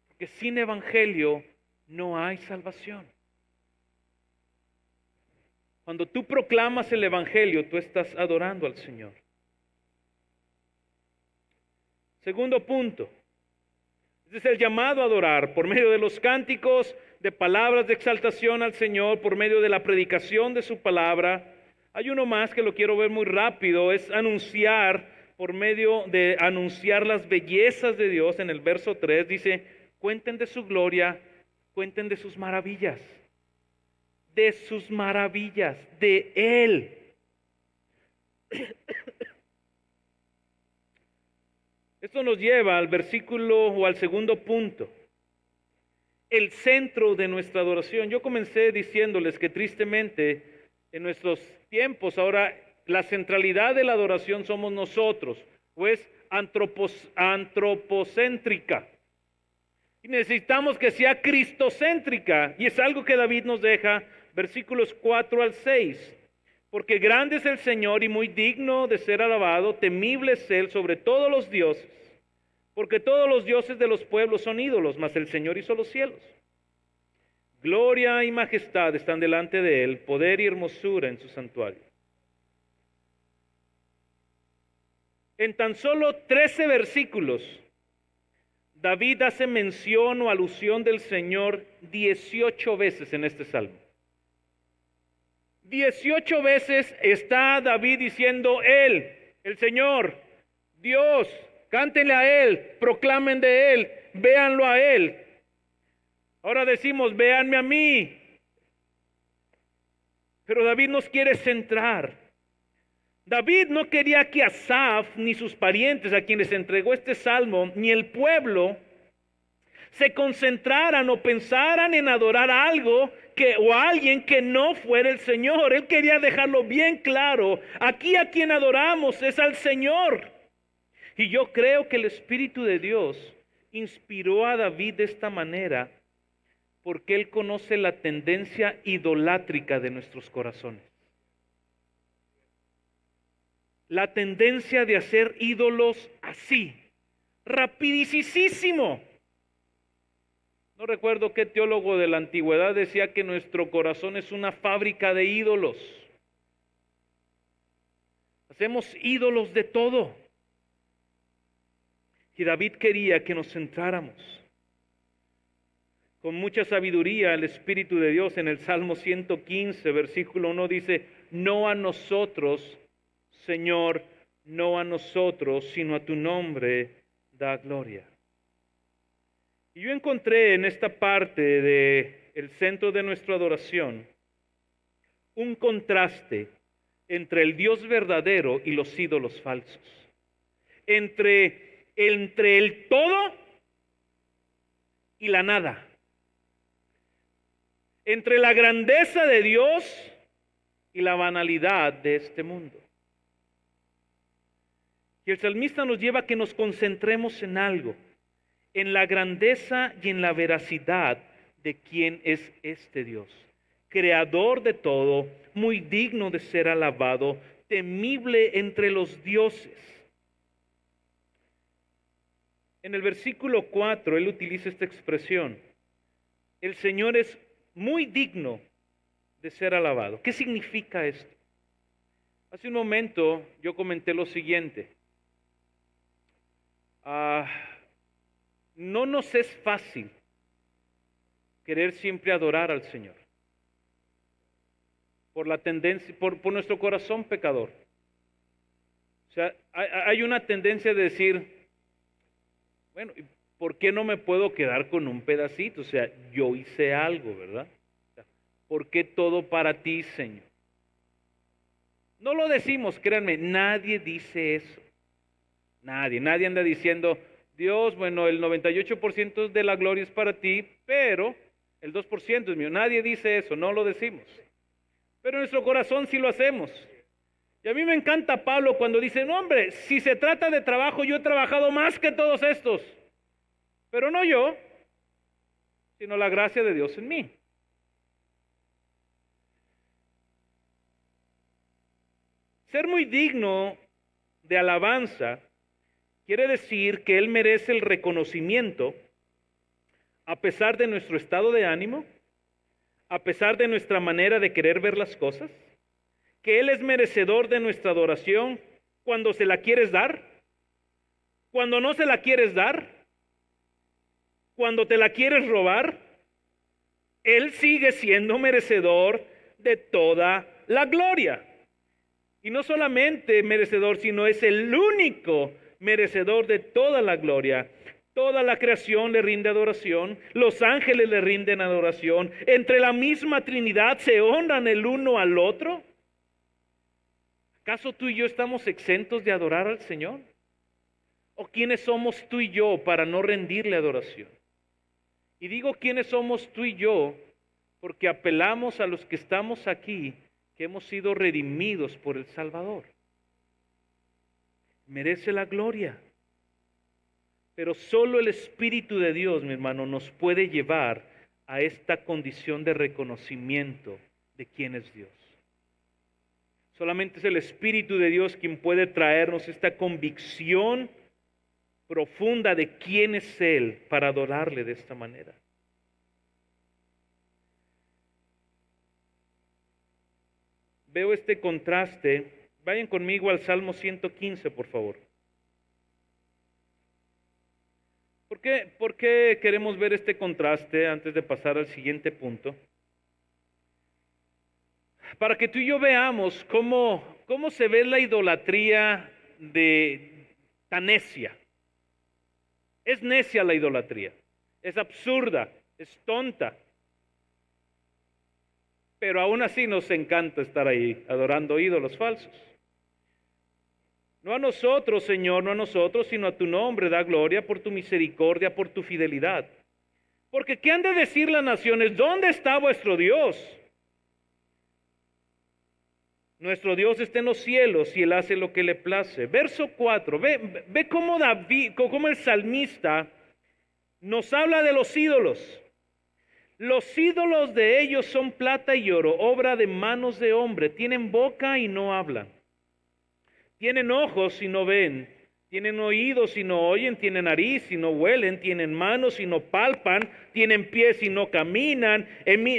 Porque sin Evangelio no hay salvación. Cuando tú proclamas el Evangelio, tú estás adorando al Señor. Segundo punto. Este es el llamado a adorar por medio de los cánticos, de palabras de exaltación al Señor, por medio de la predicación de su palabra. Hay uno más que lo quiero ver muy rápido, es anunciar, por medio de anunciar las bellezas de Dios. En el verso 3 dice, cuenten de su gloria, cuenten de sus maravillas, de Él. Esto nos lleva al versículo o al segundo punto, el centro de nuestra adoración. Yo comencé diciéndoles que tristemente en nuestros tiempos ahora la centralidad de la adoración somos nosotros, pues antropocéntrica. Y necesitamos que sea cristocéntrica, y es algo que David nos deja, versículos 4 al 6. Porque grande es el Señor y muy digno de ser alabado, temible es Él sobre todos los dioses. Porque todos los dioses de los pueblos son ídolos, mas el Señor hizo los cielos. Gloria y majestad están delante de Él, poder y hermosura en su santuario. En tan solo 13 versículos, David hace mención o alusión del Señor 18 veces en este salmo. 18 veces está David diciendo Él, el Señor, Dios, cántenle a Él, proclamen de Él, véanlo a Él. Ahora decimos, véanme a mí. Pero David nos quiere centrar. David no quería que Asaf, ni sus parientes a quienes entregó este salmo, ni el pueblo, se concentraran o pensaran en adorar a algo o a alguien que no fuera el Señor. Él quería dejarlo bien claro. Aquí a quien adoramos es al Señor. Y yo creo que el Espíritu de Dios inspiró a David de esta manera porque Él conoce la tendencia idolátrica de nuestros corazones. La tendencia de hacer ídolos así, rapidísimo. No recuerdo qué teólogo de la antigüedad decía que nuestro corazón es una fábrica de ídolos. Hacemos ídolos de todo. Y David quería que nos centráramos. Con mucha sabiduría el Espíritu de Dios en el Salmo 115, versículo 1 dice, no a nosotros, Señor, no a nosotros, sino a tu nombre da gloria. Y yo encontré en esta parte del centro de nuestra adoración un contraste entre el Dios verdadero y los ídolos falsos. Entre el todo y la nada. Entre la grandeza de Dios y la banalidad de este mundo. Y el salmista nos lleva a que nos concentremos en algo, en la grandeza y en la veracidad de quién es este Dios, creador de todo, muy digno de ser alabado, temible entre los dioses. En el versículo 4, él utiliza esta expresión, el Señor es muy digno de ser alabado. ¿Qué significa esto? Hace un momento yo comenté lo siguiente. No nos es fácil querer siempre adorar al Señor por la tendencia, por nuestro corazón pecador. O sea, hay una tendencia de decir, bueno, ¿por qué no me puedo quedar con un pedacito? O sea, yo hice algo, ¿verdad? O sea, ¿por qué todo para ti, Señor? No lo decimos, créanme, nadie dice eso. Nadie anda diciendo, Dios, bueno, el 98% de la gloria es para ti, pero el 2% es mío. Nadie dice eso, no lo decimos. Pero en nuestro corazón sí lo hacemos. Y a mí me encanta Pablo cuando dice, no hombre, si se trata de trabajo, yo he trabajado más que todos estos. Pero no yo, sino la gracia de Dios en mí. Ser muy digno de alabanza quiere decir que Él merece el reconocimiento a pesar de nuestro estado de ánimo, a pesar de nuestra manera de querer ver las cosas, que Él es merecedor de nuestra adoración cuando se la quieres dar, cuando no se la quieres dar, cuando te la quieres robar. Él sigue siendo merecedor de toda la gloria. Y no solamente merecedor, sino es el único merecedor de toda la gloria. Toda la creación le rinde adoración, los ángeles le rinden adoración, entre la misma Trinidad se honran el uno al otro. ¿Acaso tú y yo estamos exentos de adorar al Señor? ¿O quiénes somos tú y yo para no rendirle adoración? Y digo quiénes somos tú y yo porque apelamos a los que estamos aquí, que hemos sido redimidos por el Salvador. Merece la gloria. Pero solo el Espíritu de Dios, mi hermano, nos puede llevar a esta condición de reconocimiento de quién es Dios. Solamente es el Espíritu de Dios quien puede traernos esta convicción profunda de quién es Él para adorarle de esta manera. Veo este contraste. Vayan conmigo al Salmo 115, por favor. ¿Por qué queremos ver este contraste antes de pasar al siguiente punto? Para que tú y yo veamos cómo se ve la idolatría tan necia. Es necia la idolatría, es absurda, es tonta. Pero aún así nos encanta estar ahí adorando ídolos falsos. No a nosotros, Señor, no a nosotros, sino a tu nombre da gloria por tu misericordia, por tu fidelidad. Porque ¿qué han de decir las naciones? ¿Dónde está vuestro Dios? Nuestro Dios está en los cielos y Él hace lo que le place. Verso 4, ve cómo cómo el salmista nos habla de los ídolos. Los ídolos de ellos son plata y oro, obra de manos de hombre. Tienen boca y no hablan. Tienen ojos y no ven. Tienen oídos y no oyen. Tienen nariz y no huelen. Tienen manos y no palpan. Tienen pies y no caminan.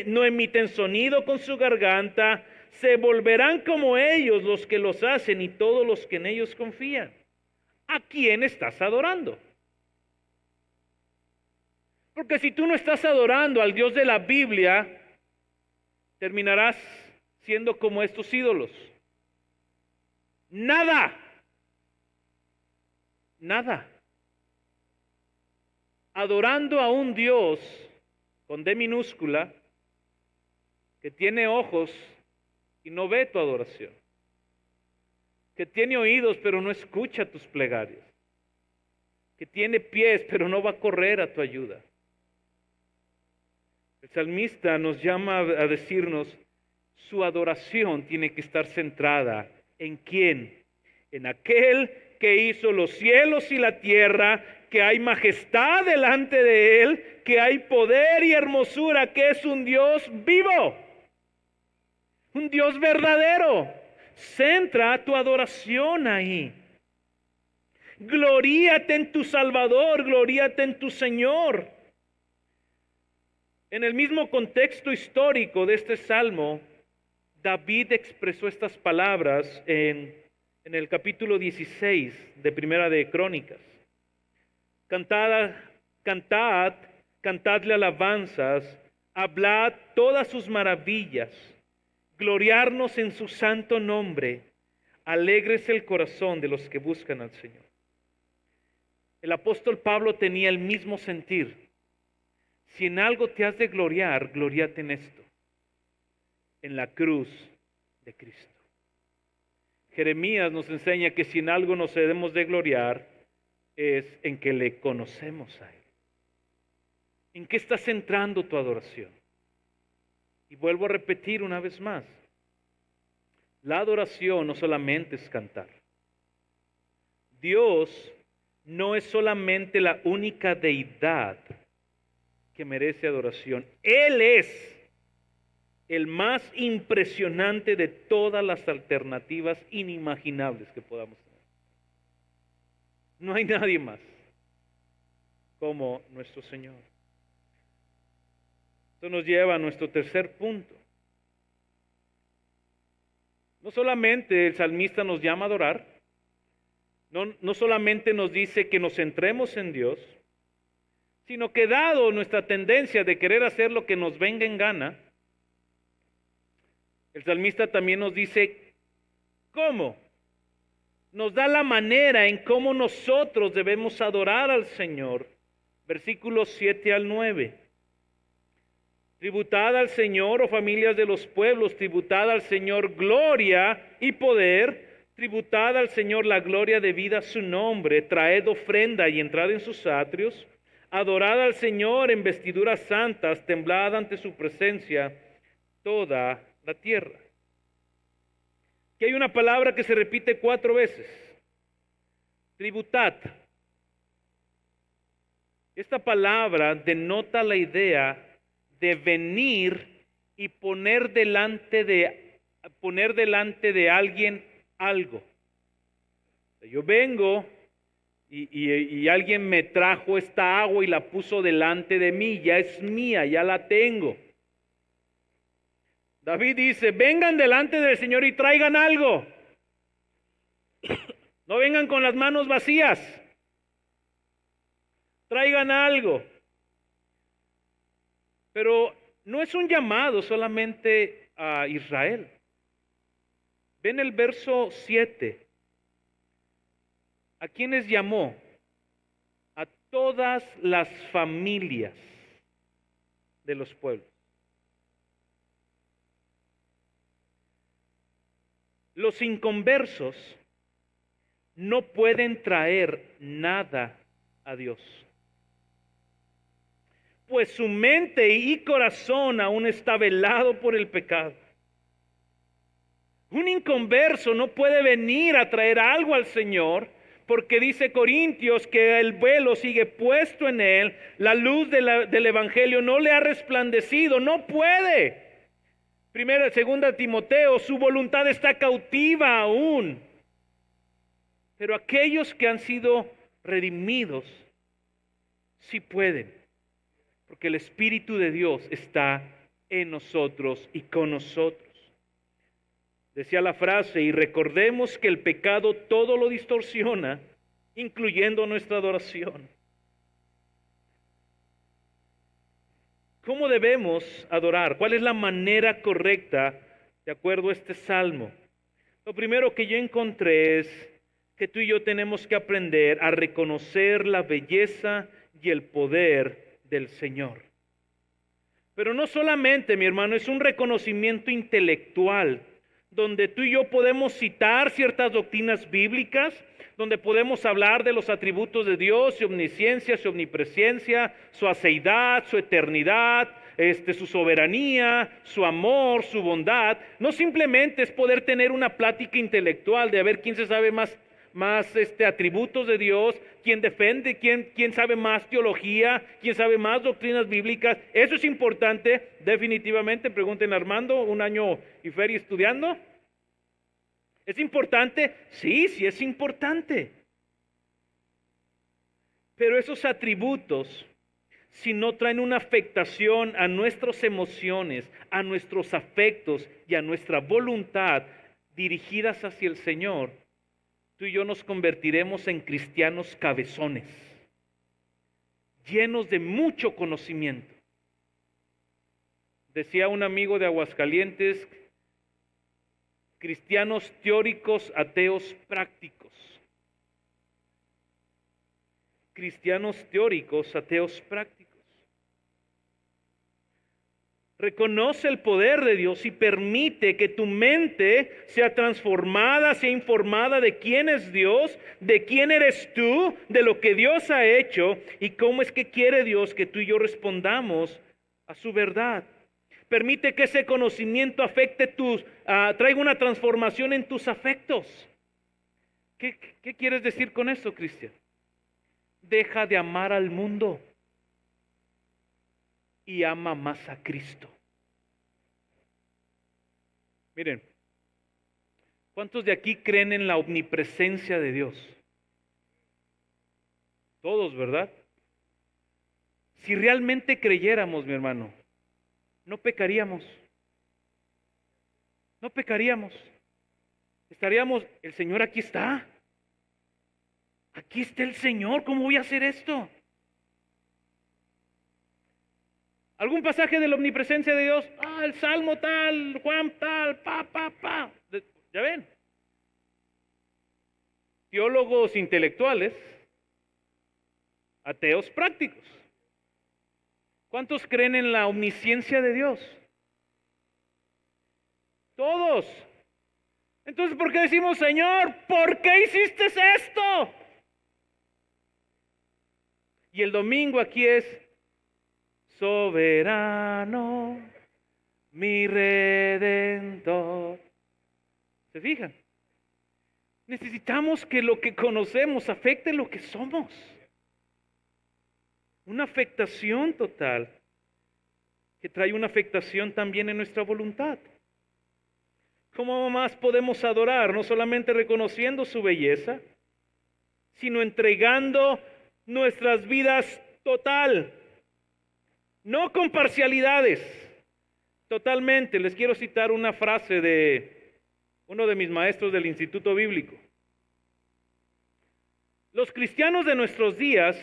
No emiten sonido con su garganta. Se volverán como ellos los que los hacen y todos los que en ellos confían. ¿A quién estás adorando? Porque si tú no estás adorando al Dios de la Biblia, terminarás siendo como estos ídolos. Nada. Adorando a un Dios con D minúscula que tiene ojos y no ve tu adoración. Que tiene oídos pero no escucha tus plegarias. Que tiene pies pero no va a correr a tu ayuda. El salmista nos llama a decirnos, su adoración tiene que estar centrada ¿en quién? En aquel que hizo los cielos y la tierra, que hay majestad delante de Él, que hay poder y hermosura, que es un Dios vivo, un Dios verdadero. Centra tu adoración ahí. Gloríate en tu Salvador, gloríate en tu Señor. En el mismo contexto histórico de este salmo, David expresó estas palabras en el capítulo 16 de Primera de Crónicas. Cantadle alabanzas, hablad todas sus maravillas, gloriarnos en su santo nombre, alegre es el corazón de los que buscan al Señor. El apóstol Pablo tenía el mismo sentir. Si en algo te has de gloriar, gloriate en esto, en la cruz de Cristo. Jeremías nos enseña que si en algo nos debemos de gloriar, es en que le conocemos a Él. ¿En qué está centrando tu adoración? Y vuelvo a repetir una vez más, la adoración no solamente es cantar. Dios no es solamente la única deidad que merece adoración. Él es el más impresionante de todas las alternativas inimaginables que podamos tener. No hay nadie más como nuestro Señor. Esto nos lleva a nuestro tercer punto. No solamente el salmista nos llama a adorar, no solamente nos dice que nos centremos en Dios, sino que dado nuestra tendencia de querer hacer lo que nos venga en gana, el salmista también nos dice cómo. Nos da la manera en cómo nosotros debemos adorar al Señor. Versículos 7 al 9. Tributad al Señor, oh familias de los pueblos, tributad al Señor gloria y poder, tributad al Señor la gloria debida a su nombre, traed ofrenda y entrad en sus atrios, adorad al Señor en vestiduras santas, temblad ante su presencia toda la tierra. Aquí hay una palabra que se repite 4 veces, tributad. Esta palabra denota la idea de venir y poner delante de alguien algo. Yo vengo y alguien me trajo esta agua y la puso delante de mí, ya es mía, ya la tengo. David dice, vengan delante del Señor y traigan algo. No vengan con las manos vacías. Traigan algo. Pero no es un llamado solamente a Israel. Ven el verso 7. ¿A quiénes llamó? A todas las familias de los pueblos. Los inconversos no pueden traer nada a Dios, pues su mente y corazón aún está velado por el pecado. Un inconverso no puede venir a traer algo al Señor, porque dice Corintios que el velo sigue puesto en él, la luz del Evangelio no le ha resplandecido, no puede. Primera, segunda Timoteo, su voluntad está cautiva aún. Pero aquellos que han sido redimidos, sí pueden, porque el Espíritu de Dios está en nosotros y con nosotros. Decía la frase, y recordemos que el pecado todo lo distorsiona, incluyendo nuestra adoración. ¿Cómo debemos adorar? ¿Cuál es la manera correcta de acuerdo a este salmo? Lo primero que yo encontré es que tú y yo tenemos que aprender a reconocer la belleza y el poder del Señor. Pero no solamente, mi hermano, es un reconocimiento intelectual, donde tú y yo podemos citar ciertas doctrinas bíblicas, donde podemos hablar de los atributos de Dios, su omnisciencia, su omnipresencia, su aceidad, su eternidad, su soberanía, su amor, su bondad. No simplemente es poder tener una plática intelectual de a ver quién se sabe más atributos de Dios, quién defiende, quién sabe más teología, quién sabe más doctrinas bíblicas. Eso es importante, definitivamente. Pregunten a Armando, un año y feria estudiando. ¿Es importante? Sí, sí es importante. Pero esos atributos, si no traen una afectación a nuestras emociones, a nuestros afectos y a nuestra voluntad dirigidas hacia el Señor, tú y yo nos convertiremos en cristianos cabezones, llenos de mucho conocimiento. Decía un amigo de Aguascalientes cristianos teóricos, ateos prácticos. Cristianos teóricos, ateos prácticos. Reconoce el poder de Dios y permite que tu mente sea transformada, sea informada de quién es Dios, de quién eres tú, de lo que Dios ha hecho y cómo es que quiere Dios que tú y yo respondamos a su verdad. Permite que ese conocimiento afecte traiga una transformación en tus afectos. ¿Qué quieres decir con esto, Cristian? Deja de amar al mundo y ama más a Cristo. Miren, ¿cuántos de aquí creen en la omnipresencia de Dios? Todos, ¿verdad? Si realmente creyéramos, mi hermano, no pecaríamos. No pecaríamos. Estaríamos, el Señor aquí está. Aquí está el Señor, ¿cómo voy a hacer esto? ¿Algún pasaje de la omnipresencia de Dios? El Salmo tal, Juan tal, pa. ¿Ya ven? Teólogos intelectuales, ateos prácticos. ¿Cuántos creen en la omnisciencia de Dios? Todos. Entonces, ¿por qué decimos, Señor, ¿por qué hiciste esto? Y el domingo aquí es soberano, mi redentor. ¿Se fijan? Necesitamos que lo que conocemos afecte lo que somos. Una afectación total que trae una afectación también en nuestra voluntad. ¿Cómo más podemos adorar? No solamente reconociendo su belleza, sino entregando nuestras vidas total, no con parcialidades, totalmente. Les quiero citar una frase de uno de mis maestros del Instituto Bíblico. Los cristianos de nuestros días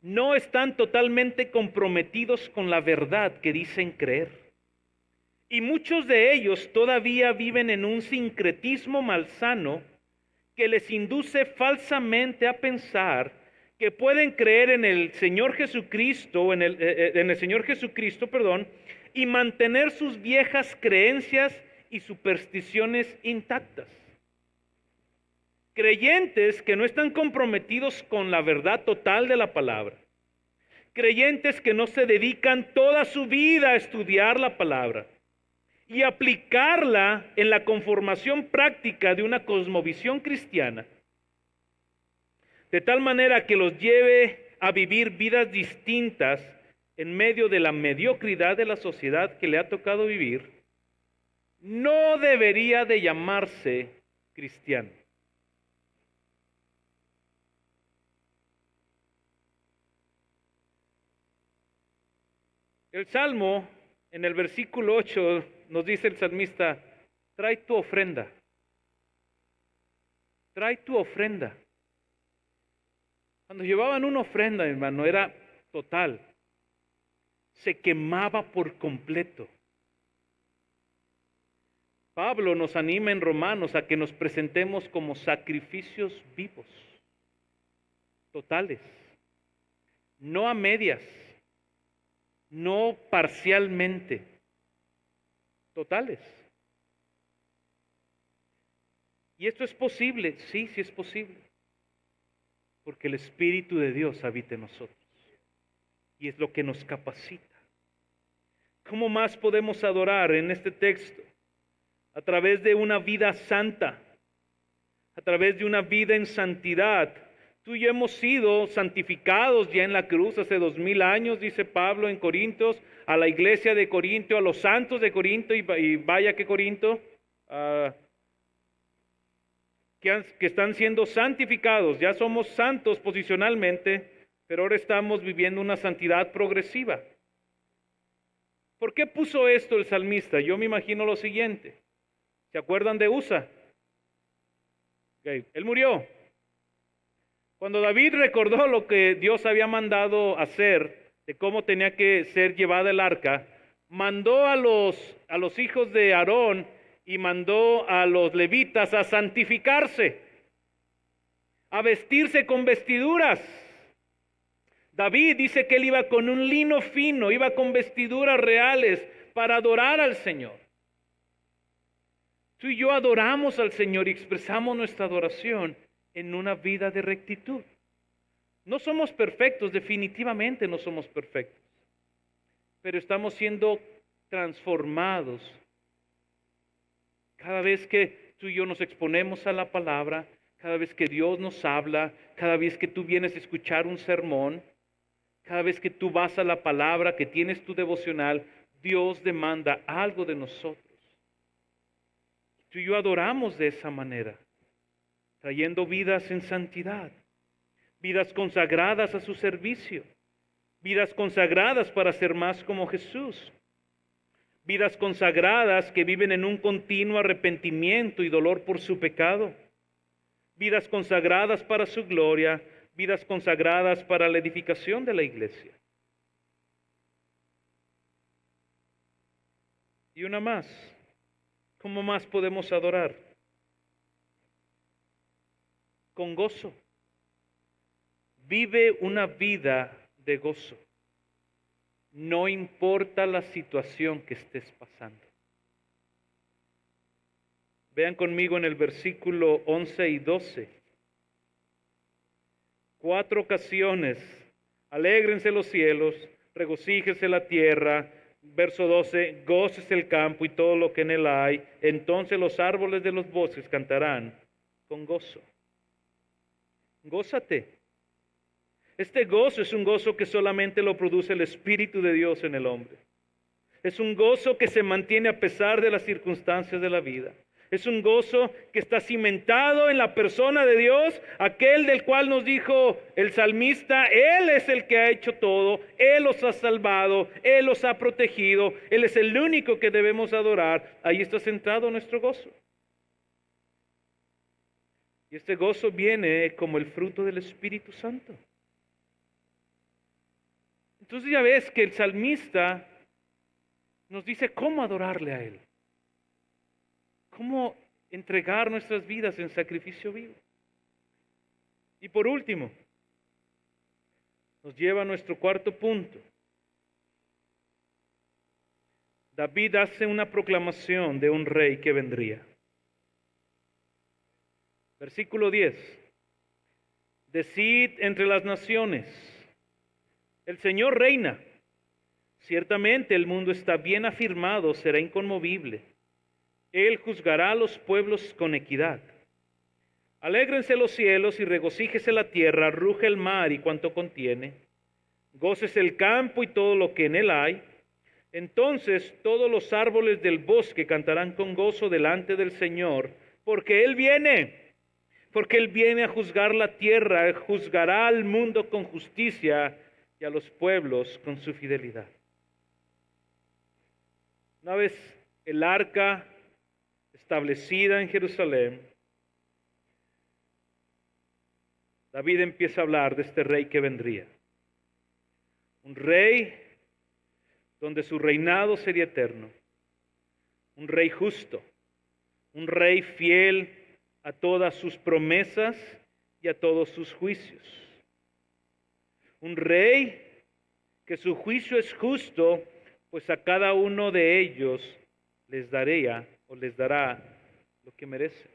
no están totalmente comprometidos con la verdad que dicen creer. Y muchos de ellos todavía viven en un sincretismo malsano que les induce falsamente a pensar que pueden creer en el Señor Jesucristo, en el Señor Jesucristo, y mantener sus viejas creencias y supersticiones intactas. Creyentes que no están comprometidos con la verdad total de la palabra. Creyentes que no se dedican toda su vida a estudiar la palabra y aplicarla en la conformación práctica de una cosmovisión cristiana, de tal manera que los lleve a vivir vidas distintas en medio de la mediocridad de la sociedad que le ha tocado vivir, no debería de llamarse cristiano. El Salmo, en el versículo 8, nos dice el salmista, trae tu ofrenda. Trae tu ofrenda. Cuando llevaban una ofrenda, hermano, era total. Se quemaba por completo. Pablo nos anima en Romanos a que nos presentemos como sacrificios vivos, totales, no a medias, no parcialmente, totales. ¿Y esto es posible? Sí, sí es posible. Porque el Espíritu de Dios habita en nosotros. Y es lo que nos capacita. ¿Cómo más podemos adorar en este texto? A través de una vida santa. A través de una vida en santidad. Tú y yo hemos sido santificados ya en la cruz hace 2000 años, dice Pablo en Corintios, a la iglesia de Corinto, a los santos de Corinto, y vaya que Corinto, que están siendo santificados. Ya somos santos posicionalmente, pero ahora estamos viviendo una santidad progresiva. ¿Por qué puso esto el salmista? Yo me imagino lo siguiente. ¿Se acuerdan de Usa? Él murió. Cuando David recordó lo que Dios había mandado hacer, de cómo tenía que ser llevada el arca, mandó a los hijos de Aarón y mandó a los levitas a santificarse, a vestirse con vestiduras. David dice que él iba con un lino fino, iba con vestiduras reales para adorar al Señor. Tú y yo adoramos al Señor y expresamos nuestra adoración en una vida de rectitud. No somos perfectos, definitivamente no somos perfectos, pero estamos siendo transformados. Cada vez que tú y yo nos exponemos a la palabra, cada vez que Dios nos habla, cada vez que tú vienes a escuchar un sermón, cada vez que tú vas a la palabra, que tienes tu devocional, Dios demanda algo de nosotros. Tú y yo adoramos de esa manera, trayendo vidas en santidad, vidas consagradas a su servicio, vidas consagradas para ser más como Jesús, vidas consagradas que viven en un continuo arrepentimiento y dolor por su pecado, vidas consagradas para su gloria, vidas consagradas para la edificación de la iglesia. Y una más, ¿cómo más podemos adorar? Con gozo. Vive una vida de gozo. No importa la situación que estés pasando. Vean conmigo en el versículo 11 y 12. 4 ocasiones. Alégrense los cielos, regocíjese la tierra. Verso 12, gócese el campo y todo lo que en él hay. Entonces los árboles de los bosques cantarán con gozo. Gózate. Este gozo es un gozo que solamente lo produce el Espíritu de Dios en el hombre. Es un gozo que se mantiene a pesar de las circunstancias de la vida. Es un gozo que está cimentado en la persona de Dios, aquel del cual nos dijo el salmista, Él es el que ha hecho todo, Él los ha salvado, Él los ha protegido, Él es el único que debemos adorar. Ahí está centrado nuestro gozo. Y este gozo viene como el fruto del Espíritu Santo. Entonces ya ves que el salmista nos dice cómo adorarle a Él. Cómo entregar nuestras vidas en sacrificio vivo. Y por último, nos lleva a nuestro cuarto punto. David hace una proclamación de un rey que vendría. Versículo 10. Decid entre las naciones, el Señor reina. Ciertamente el mundo está bien afirmado, será inconmovible. Él juzgará a los pueblos con equidad. Alégrense los cielos y regocíjese la tierra, ruge el mar y cuanto contiene. Gócese el campo y todo lo que en él hay. Entonces todos los árboles del bosque cantarán con gozo delante del Señor, porque Él viene a juzgar la tierra, juzgará al mundo con justicia y a los pueblos con su fidelidad. Una vez el arca establecida en Jerusalén, David empieza a hablar de este rey que vendría. Un rey donde su reinado sería eterno. Un rey justo. Un rey fiel a todas sus promesas y a todos sus juicios. Un rey que su juicio es justo, pues a cada uno de ellos les dará lo que merece.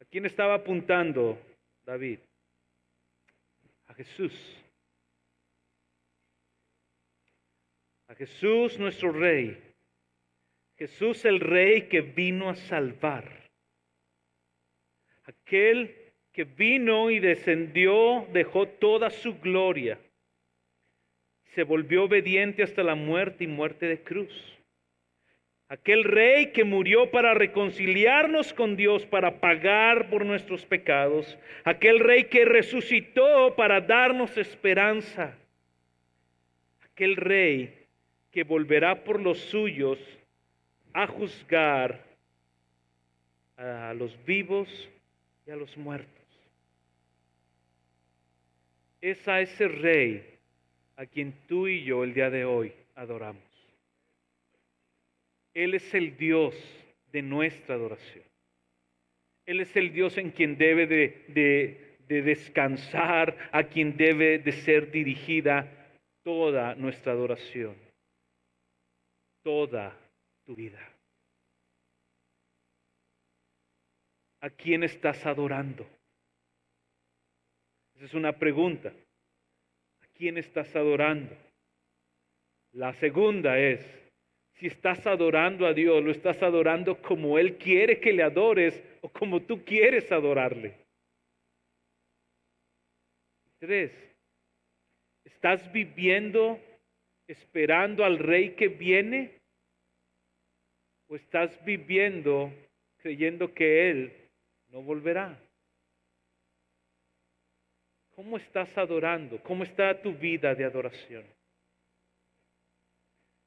¿A quién estaba apuntando David? A Jesús. A Jesús nuestro Rey. Jesús el Rey que vino a salvar. Aquel que vino y descendió, dejó toda su gloria. Se volvió obediente hasta la muerte y muerte de cruz. Aquel Rey que murió para reconciliarnos con Dios, para pagar por nuestros pecados. Aquel Rey que resucitó para darnos esperanza. Aquel Rey que volverá por los suyos a juzgar a los vivos y a los muertos. Es a ese Rey a quien tú y yo el día de hoy adoramos. Él es el Dios de nuestra adoración. Él es el Dios en quien debe de descansar, a quien debe de ser dirigida toda nuestra adoración, toda tu vida. ¿A quién estás adorando? Esa es una pregunta. ¿A quién estás adorando? La segunda es, si estás adorando a Dios, ¿lo estás adorando como Él quiere que le adores o como tú quieres adorarle? 3. ¿Estás viviendo esperando al Rey que viene? ¿O estás viviendo creyendo que Él no volverá? ¿Cómo estás adorando? ¿Cómo está tu vida de adoración?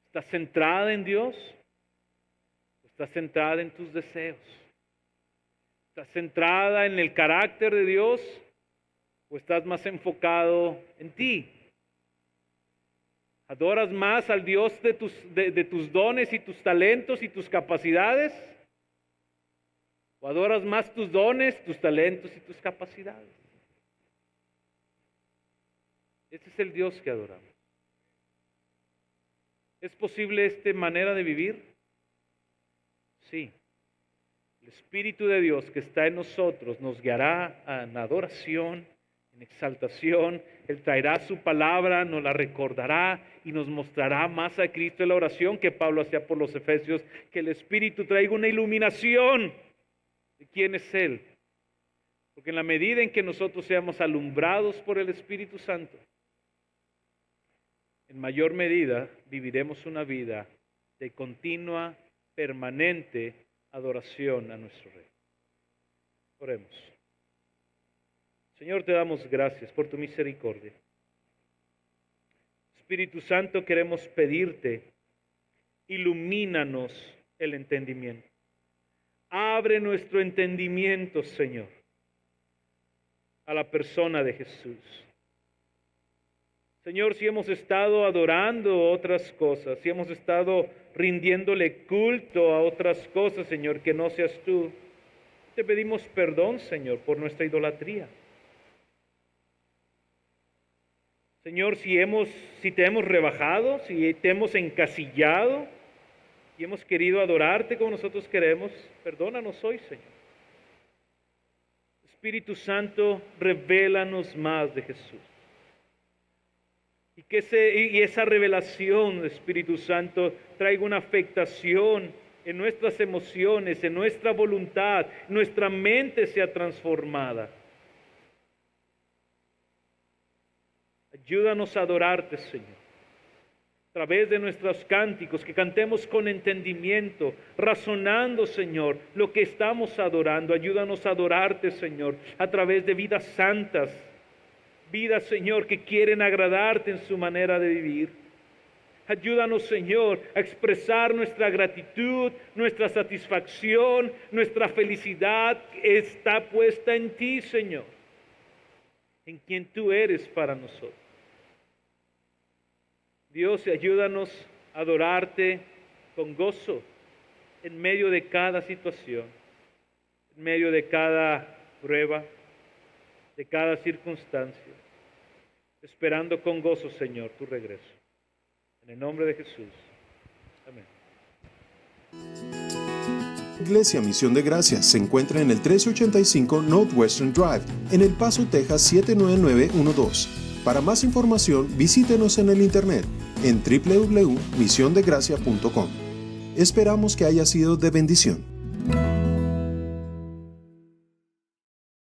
¿Estás centrada en Dios? ¿O estás centrada en tus deseos? ¿Estás centrada en el carácter de Dios? ¿O estás más enfocado en ti? ¿Adoras más al Dios de tus dones y tus talentos y tus capacidades? ¿O adoras más tus dones, tus talentos y tus capacidades? Ese es el Dios que adoramos. ¿Es posible esta manera de vivir? Sí. El Espíritu de Dios que está en nosotros nos guiará en adoración, en exaltación. Él traerá su palabra, nos la recordará y nos mostrará más a Cristo en la oración que Pablo hacía por los Efesios, que el Espíritu traiga una iluminación de quién es Él. Porque en la medida en que nosotros seamos alumbrados por el Espíritu Santo, en mayor medida viviremos una vida de continua, permanente adoración a nuestro Rey. Oremos. Señor, te damos gracias por tu misericordia. Espíritu Santo, queremos pedirte, ilumínanos el entendimiento. Abre nuestro entendimiento, Señor, a la persona de Jesús. Señor, si hemos estado adorando otras cosas, si hemos estado rindiéndole culto a otras cosas, Señor, que no seas tú, te pedimos perdón, Señor, por nuestra idolatría. Señor, si te hemos rebajado, si te hemos encasillado y hemos querido adorarte como nosotros queremos, perdónanos hoy, Señor. Espíritu Santo, revélanos más de Jesús. Y esa revelación del Espíritu Santo traiga una afectación en nuestras emociones, en nuestra voluntad, nuestra mente sea transformada. Ayúdanos a adorarte, Señor, a través de nuestros cánticos, que cantemos con entendimiento, razonando, Señor, lo que estamos adorando. Ayúdanos a adorarte, Señor, a través de vidas santas, vidas, Señor, que quieren agradarte en su manera de vivir. Ayúdanos, Señor, a expresar nuestra gratitud, nuestra satisfacción, nuestra felicidad está puesta en ti, Señor, en quien tú eres para nosotros. Dios, ayúdanos a adorarte con gozo en medio de cada situación, en medio de cada prueba, de cada circunstancia, esperando con gozo, Señor, tu regreso. En el nombre de Jesús. Amén. Iglesia Misión de Gracia se encuentra en el 1385 Northwestern Drive, en El Paso, Texas 79912. Para más información, visítenos en el internet en www.misiondegracia.com. Esperamos que haya sido de bendición.